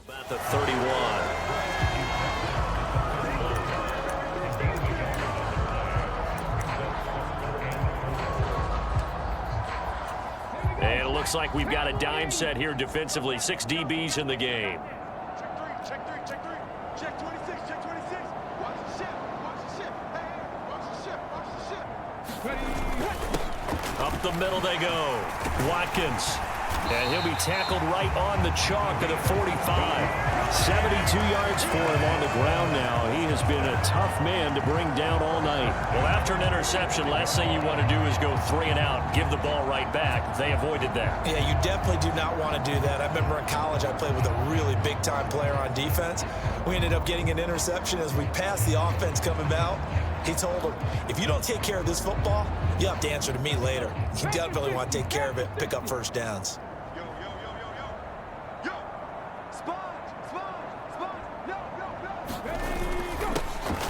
About the 31. And it looks like we've got a dime set here defensively. 6 DBs in the game. Check three, check 26, check 26. Watch the ship, hey, watch the ship. Up the middle they go. Watkins. And he'll be tackled right on the chalk of the 45. 72 yards for him on the ground now. He has been a tough man to bring down all night. Well, after an interception, last thing you want to do is go 3 and out, give the ball right back. They avoided that. Yeah, you definitely do not want to do that. I remember in college I played with a really big-time player on defense. We ended up getting an interception as we passed the offense coming out. He told him, if you don't take care of this football, you have to answer to me later. You definitely want to take care of it, pick up first downs.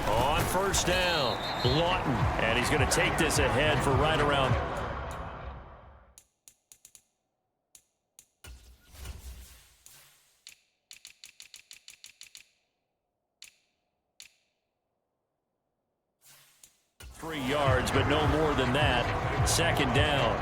On first down, Lawton, and he's going to take this ahead for right around. Three yards, but no more than that. Second down.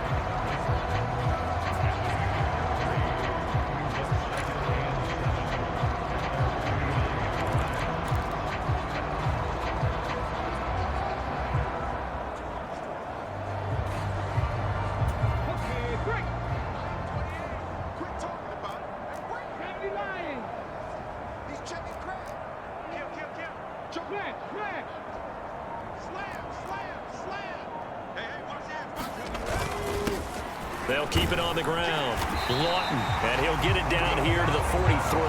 They'll keep it on the ground. Lawton, and he'll get it down here to the 43.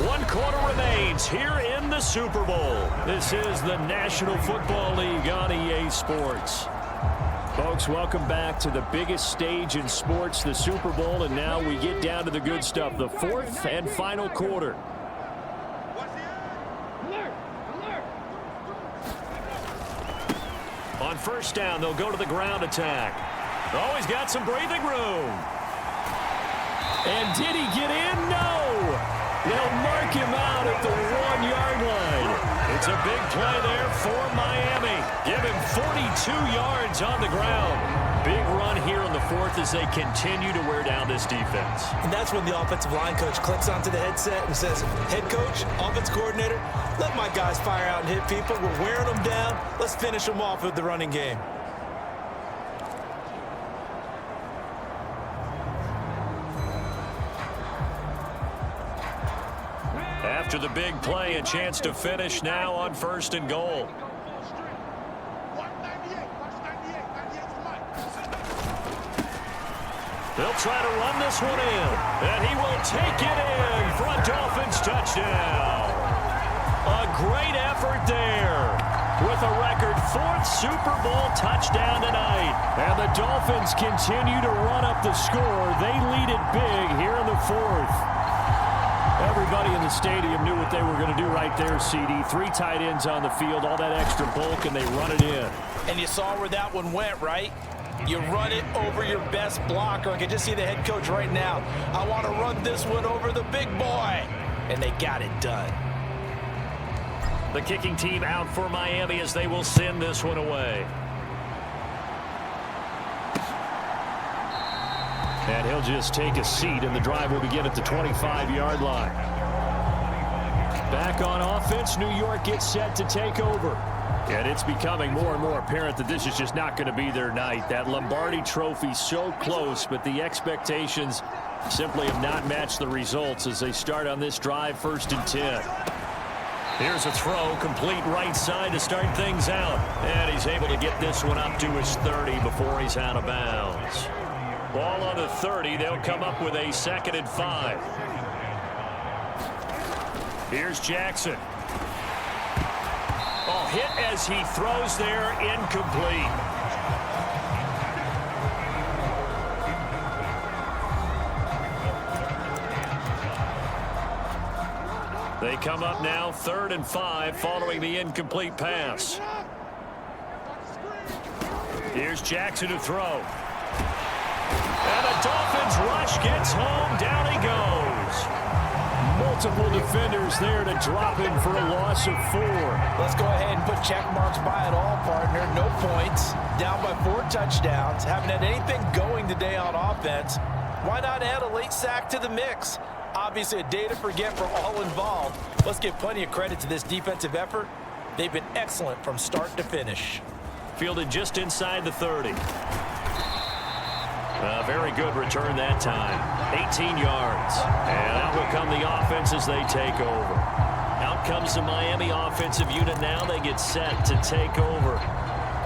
One quarter remains here in the Super Bowl. This is the National Football League on EA Sports. Folks, welcome back to the biggest stage in sports, the Super Bowl, and now we get down to the good stuff, the fourth and final quarter. On first down, they'll go to the ground attack. Oh, he's got some breathing room. And did he get in? No. They'll mark him out at the 1-yard line. It's a big play there for Miami. Give him 42 yards on the ground. Big run here in the fourth as they continue to wear down this defense. And that's when the offensive line coach clicks onto the headset and says, head coach, offense coordinator, let my guys fire out and hit people. We're wearing them down. Let's finish them off with the running game. After the big play, a chance to finish now on first and goal. They'll try to run this one in, and he will take it in for a Dolphins touchdown. A great effort there with a record 4th Super Bowl touchdown tonight. And the Dolphins continue to run up the score. They lead it big here in the 4th. And everybody in the stadium knew what they were going to do right there, CD. 3 tight ends on the field, all that extra bulk, and they run it in. And you saw where that one went, right? You run it over your best blocker. I can just see the head coach right now. I want to run this one over the big boy. And they got it done. The kicking team out for Miami as they will send this one away. And he'll just take a seat, and the drive will begin at the 25-yard line. Back on offense, New York gets set to take over. And it's becoming more and more apparent that this is just not going to be their night. That Lombardi trophy so close, but the expectations simply have not matched the results as they start on this drive, 1st and 10. Here's a throw, complete right side to start things out. And he's able to get this one up to his 30 before he's out of bounds. Ball on the 30. They'll come up with a 2nd and 5. Here's Jackson. Oh, hit as he throws there, incomplete. They come up now 3rd and 5 following the incomplete pass. Here's Jackson to throw. And the Dolphins rush gets home. Down he goes. Multiple defenders there to drop him for a loss of 4. Let's go ahead and put check marks by it all, partner. No points. Down by 4 touchdowns. Haven't had anything going today on offense. Why not add a late sack to the mix? Obviously a day to forget for all involved. Let's give plenty of credit to this defensive effort. They've been excellent from start to finish. Fielded just inside the 30. A very good return that time. 18 yards. And out will come the offense as they take over. Out comes the Miami offensive unit now. They get set to take over.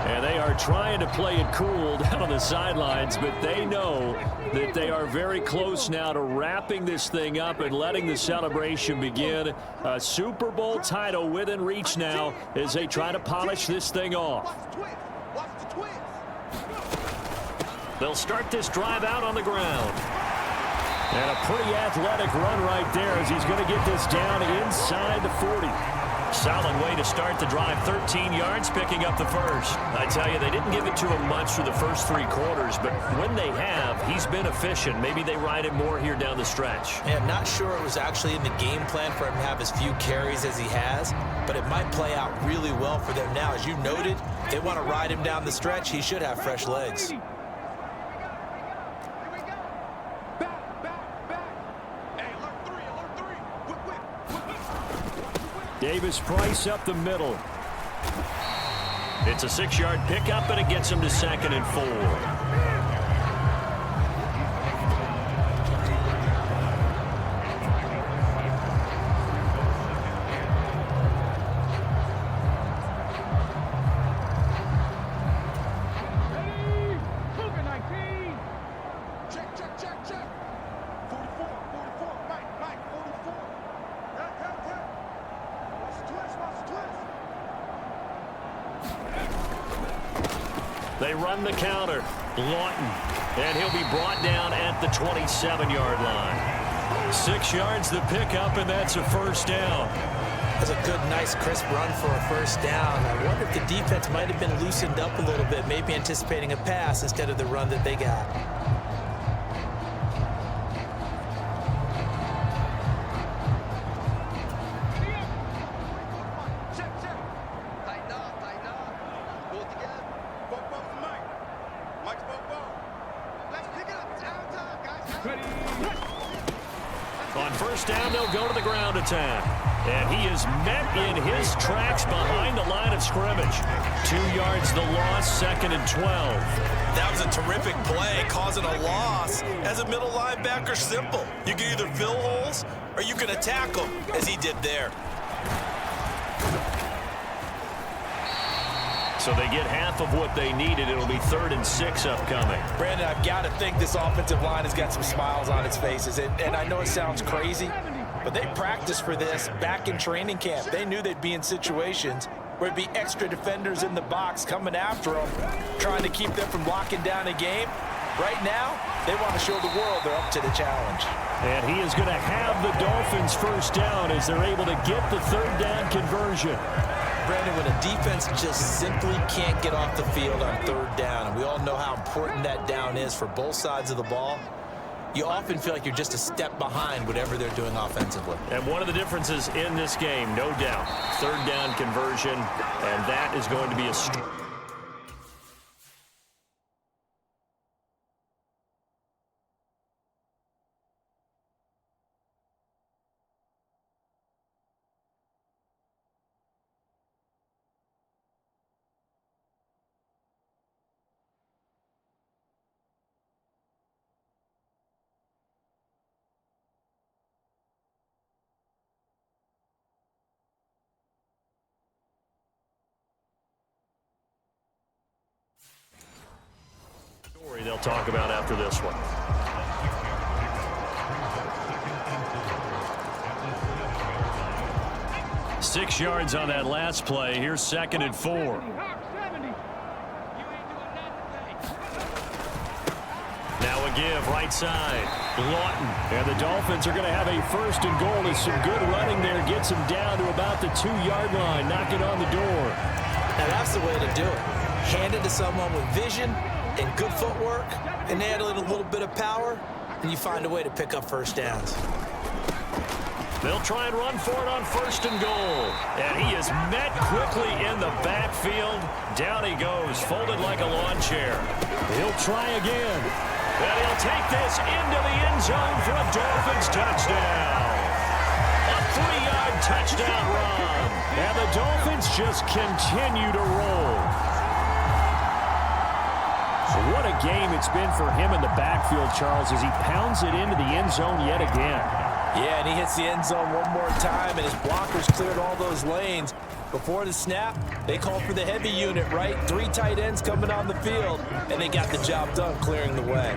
And they are trying to play it cool down on the sidelines, but they know that they are very close now to wrapping this thing up and letting the celebration begin. A Super Bowl title within reach now as they try to polish this thing off. They'll start this drive out on the ground. And a pretty athletic run right there as he's going to get this down inside the 40. Solid way to start the drive. 13 yards, picking up the first. I tell you, they didn't give it to him much for the first 3 quarters, but when they have, he's been efficient. Maybe they ride him more here down the stretch. Yeah, I'm not sure it was actually in the game plan for him to have as few carries as he has, but it might play out really well for them now. As you noted, they want to ride him down the stretch. He should have fresh legs. Davis Price up the middle. It's a 6-yard pickup, and it gets him to 2nd and 4. They run the counter. Lawton. And he'll be brought down at the 27-yard line. 6 yards the pickup, and that's a first down. That's a good, nice, crisp run for a first down. I wonder if the defense might have been loosened up a little bit, maybe anticipating a pass instead of the run that they got. On first down, they'll go to the ground attack. And he is met in his tracks behind the line of scrimmage. 2 yards the loss, 2nd and 12. That was a terrific play, causing a loss. As a middle linebacker, simple. You can either fill holes or you can attack them, as he did there. So they get half of what they needed. It'll be 3rd and 6 upcoming. Brandon, I've got to think this offensive line has got some smiles on its faces. And I know it sounds crazy, but they practiced for this back in training camp. They knew they'd be in situations where it'd be extra defenders in the box coming after them, trying to keep them from locking down a game. Right now, they want to show the world they're up to the challenge. And he is going to have the Dolphins first down as they're able to get the third down conversion. Brandon, when a defense just simply can't get off the field on third down, and we all know how important that down is for both sides of the ball, you often feel like you're just a step behind whatever they're doing offensively. And one of the differences in this game, no doubt, third down conversion, and that is going to be a story they'll talk about after this one. Six yards on that last play. Here's 2nd and 4. Now a give, right side. Lawton. And the Dolphins are going to have a 1st and goal as some good running there gets him down to about the 2-yard line. Knock it on the door. Now that's the way to do it. Hand it to someone with vision and good footwork, and add a little bit of power, and you find a way to pick up first downs. They'll try and run for it on 1st and goal. And he is met quickly in the backfield. Down he goes, folded like a lawn chair. He'll try again. And he'll take this into the end zone for a Dolphins touchdown. A 3-yard touchdown run. And the Dolphins just continue to roll. What a game it's been for him in the backfield, Charles, as he pounds it into the end zone yet again. Yeah, and he hits the end zone one more time, and his blockers cleared all those lanes. Before the snap, they called for the heavy unit, right? 3 tight ends coming on the field, and they got the job done clearing the way.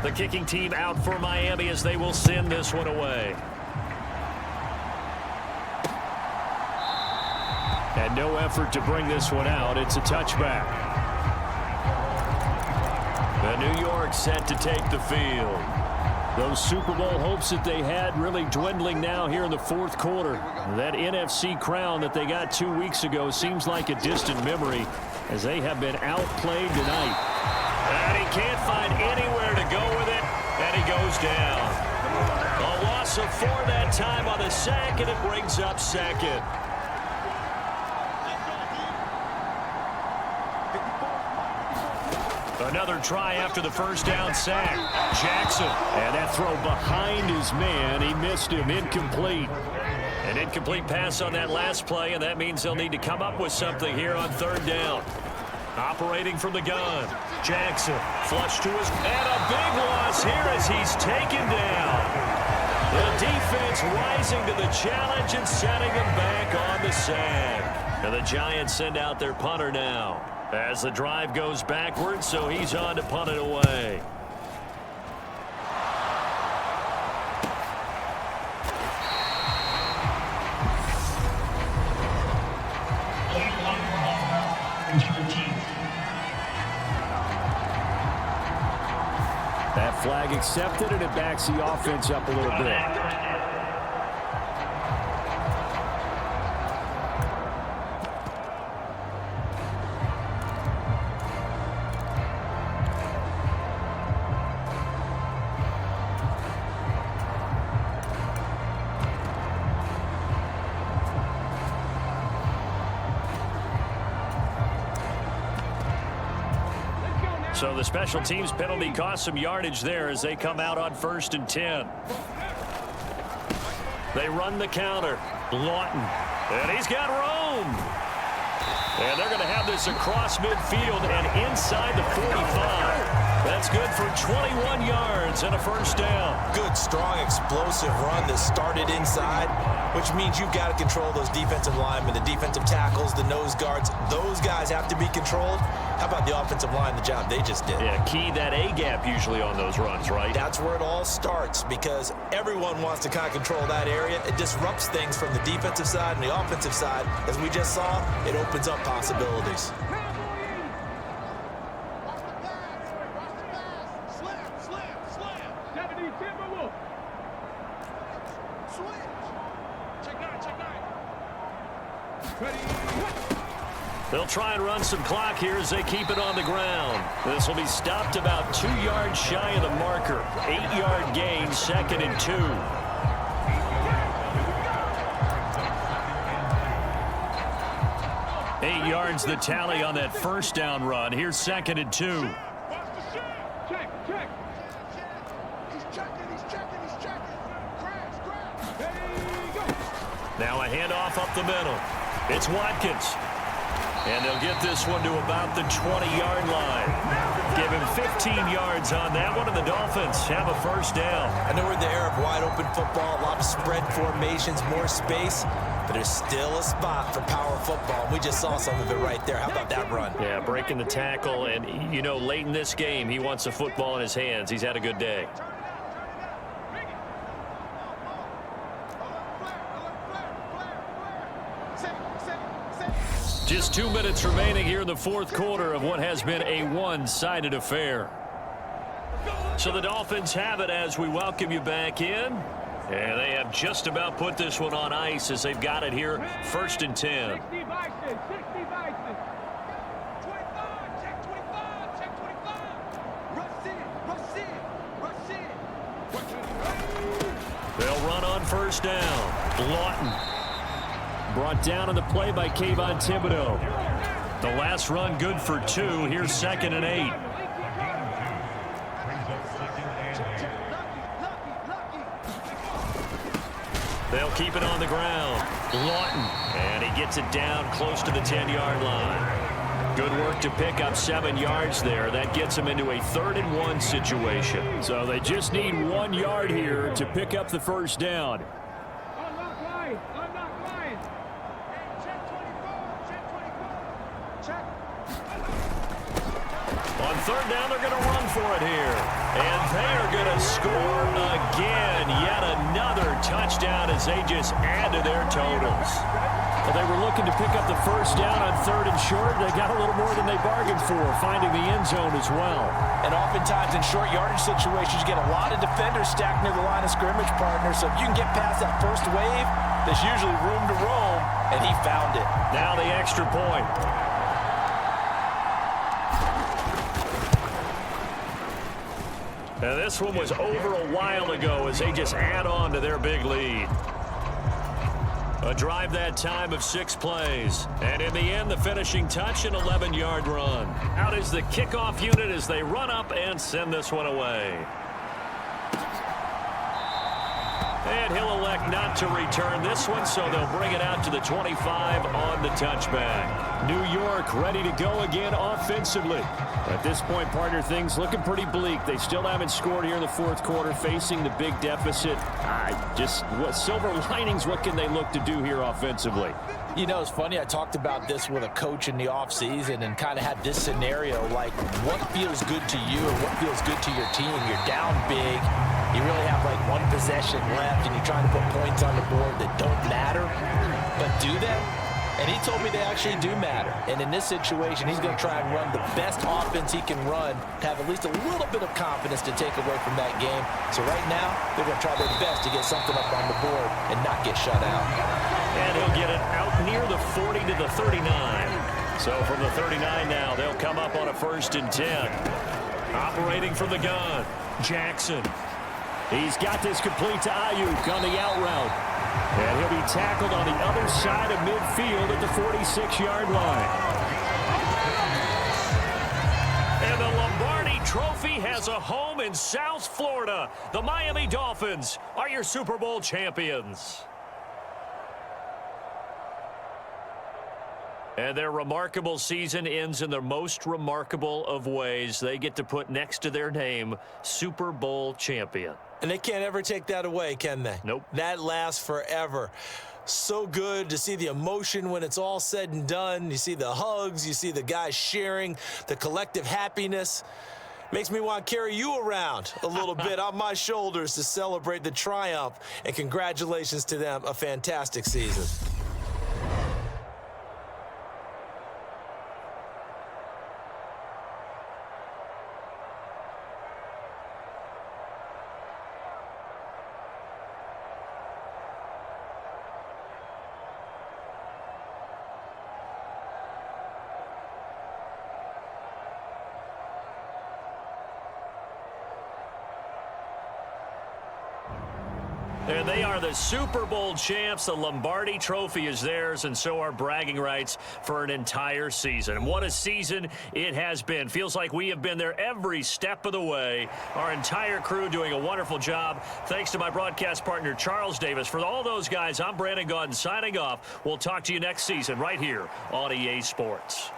The kicking team out for Miami as they will send this one away. And no effort to bring this one out. It's a touchback. The New York set to take the field. Those Super Bowl hopes that they had really dwindling now here in the 4th quarter. That NFC crown that they got 2 weeks ago seems like a distant memory as they have been outplayed tonight. And he can't find anywhere to go with it, and he goes down. A loss of 4 that time on the sack, and it brings up 2nd. Another try after the first down sack. Jackson, and that throw behind his man. He missed him, incomplete. An incomplete pass on that last play, and that means they'll need to come up with something here on 3rd down. Operating from the gun. Jackson, flush to his... And a big loss here as he's taken down. The defense rising to the challenge and setting them back on the sack. And the Giants send out their punter now as the drive goes backwards, so he's on to punt it away. That flag accepted, and it backs the offense up a little bit. So the special teams penalty cost some yardage there as they come out on 1st and 10. They run the counter. Lawton. And he's got room. And they're going to have this across midfield and inside the 45. That's That's good for 21 yards and a first down. Good, strong, explosive run that started inside, which means you've got to control those defensive linemen, the defensive tackles, the nose guards. Those guys have to be controlled. How about the offensive line, the job they just did? Yeah, key that A-gap usually on those runs, right? That's where it all starts because everyone wants to kind of control that area. It disrupts things from the defensive side and the offensive side. As we just saw, it opens up possibilities. They'll try and run some clock here as they keep it on the ground. This will be stopped about 2 yards shy of the marker. 8-yard gain, 2nd and 2. Eight yards the tally on that first down run. Here's 2nd and 2. Check. He's checking. Now a handoff up the middle. It's Watkins. And they'll get this one to about the 20-yard line. Give him 15 yards on that one, and the Dolphins have a first down. I know we're in the era of wide-open football, a lot of spread formations, more space, but there's still a spot for power football. We just saw some of it right there. How about that run? Yeah, breaking the tackle, and, you know, late in this game, he wants the football in his hands. He's had a good day. Just 2 minutes remaining here in the fourth quarter of what has been a one-sided affair. So the Dolphins have it as we welcome you back in. And they have just about put this one on ice as they've got it here, 1st and 10. 60 boxes. 25, check 25. Rush in. They'll run on first down. Lawton brought down on the play by Kayvon Thibodeau. The last run good for 2. Here's 2nd and 8. They'll keep it on the ground. Lawton, and he gets it down close to the 10-yard line. Good work to pick up 7 yards there. That gets them into a 3rd and 1 situation. So they just need 1 yard here to pick up the first down. Unlock line. Check 24. Check. On 3rd down, they're going to run for it here. And they are going to score again. Yet another touchdown as they just add to their totals. Well, they were looking to pick up the first down on 3rd and short. They got a little more than they bargained for, finding the end zone as well. And oftentimes in short yardage situations, you get a lot of defenders stacked near the line of scrimmage, partner. So if you can get past that first wave, there's usually room to roam, and he found it. Now the extra point. Now this one was over a while ago as they just add on to their big lead. A drive that time of 6 plays. And in the end, the finishing touch, an 11-yard run. Out is the kickoff unit as they run up and send this one away. And he'll elect not to return this one, so they'll bring it out to the 25 on the touchback. New York ready to go again offensively. At this point, partner, things looking pretty bleak. They still haven't scored here in the fourth quarter, facing the big deficit. What silver linings, what can they look to do here offensively? You know, it's funny. I talked about this with a coach in the offseason and kind of had this scenario, like what feels good to you and what feels good to your team. You're down big. You really have like one possession left, and you're trying to put points on the board that don't matter. But do they? And he told me they actually do matter. And in this situation, he's going to try and run the best offense he can run to have at least a little bit of confidence to take away from that game. So right now, they're going to try their best to get something up on the board and not get shut out. And he'll get it out near the 40 to the 39. So from the 39 now, they'll come up on a 1st and 10. Operating from the gun, Jackson. He's got this complete to Ayuk on the out route. And he'll be tackled on the other side of midfield at the 46-yard line. And the Lombardi Trophy has a home in South Florida. The Miami Dolphins are your Super Bowl champions. And their remarkable season ends in the most remarkable of ways. They get to put next to their name, Super Bowl champion. And they can't ever take that away, can they? Nope. That lasts forever. So good to see the emotion when it's all said and done. You see the hugs, you see the guys sharing, the collective happiness. Makes me want to carry you around a little bit on my shoulders to celebrate the triumph. And congratulations to them, a fantastic season. And they are the Super Bowl champs. The Lombardi Trophy is theirs, and so are bragging rights for an entire season. And what a season it has been. Feels like we have been there every step of the way. Our entire crew doing a wonderful job. Thanks to my broadcast partner, Charles Davis. For all those guys, I'm Brandon Gaudin signing off. We'll talk to you next season right here on EA Sports.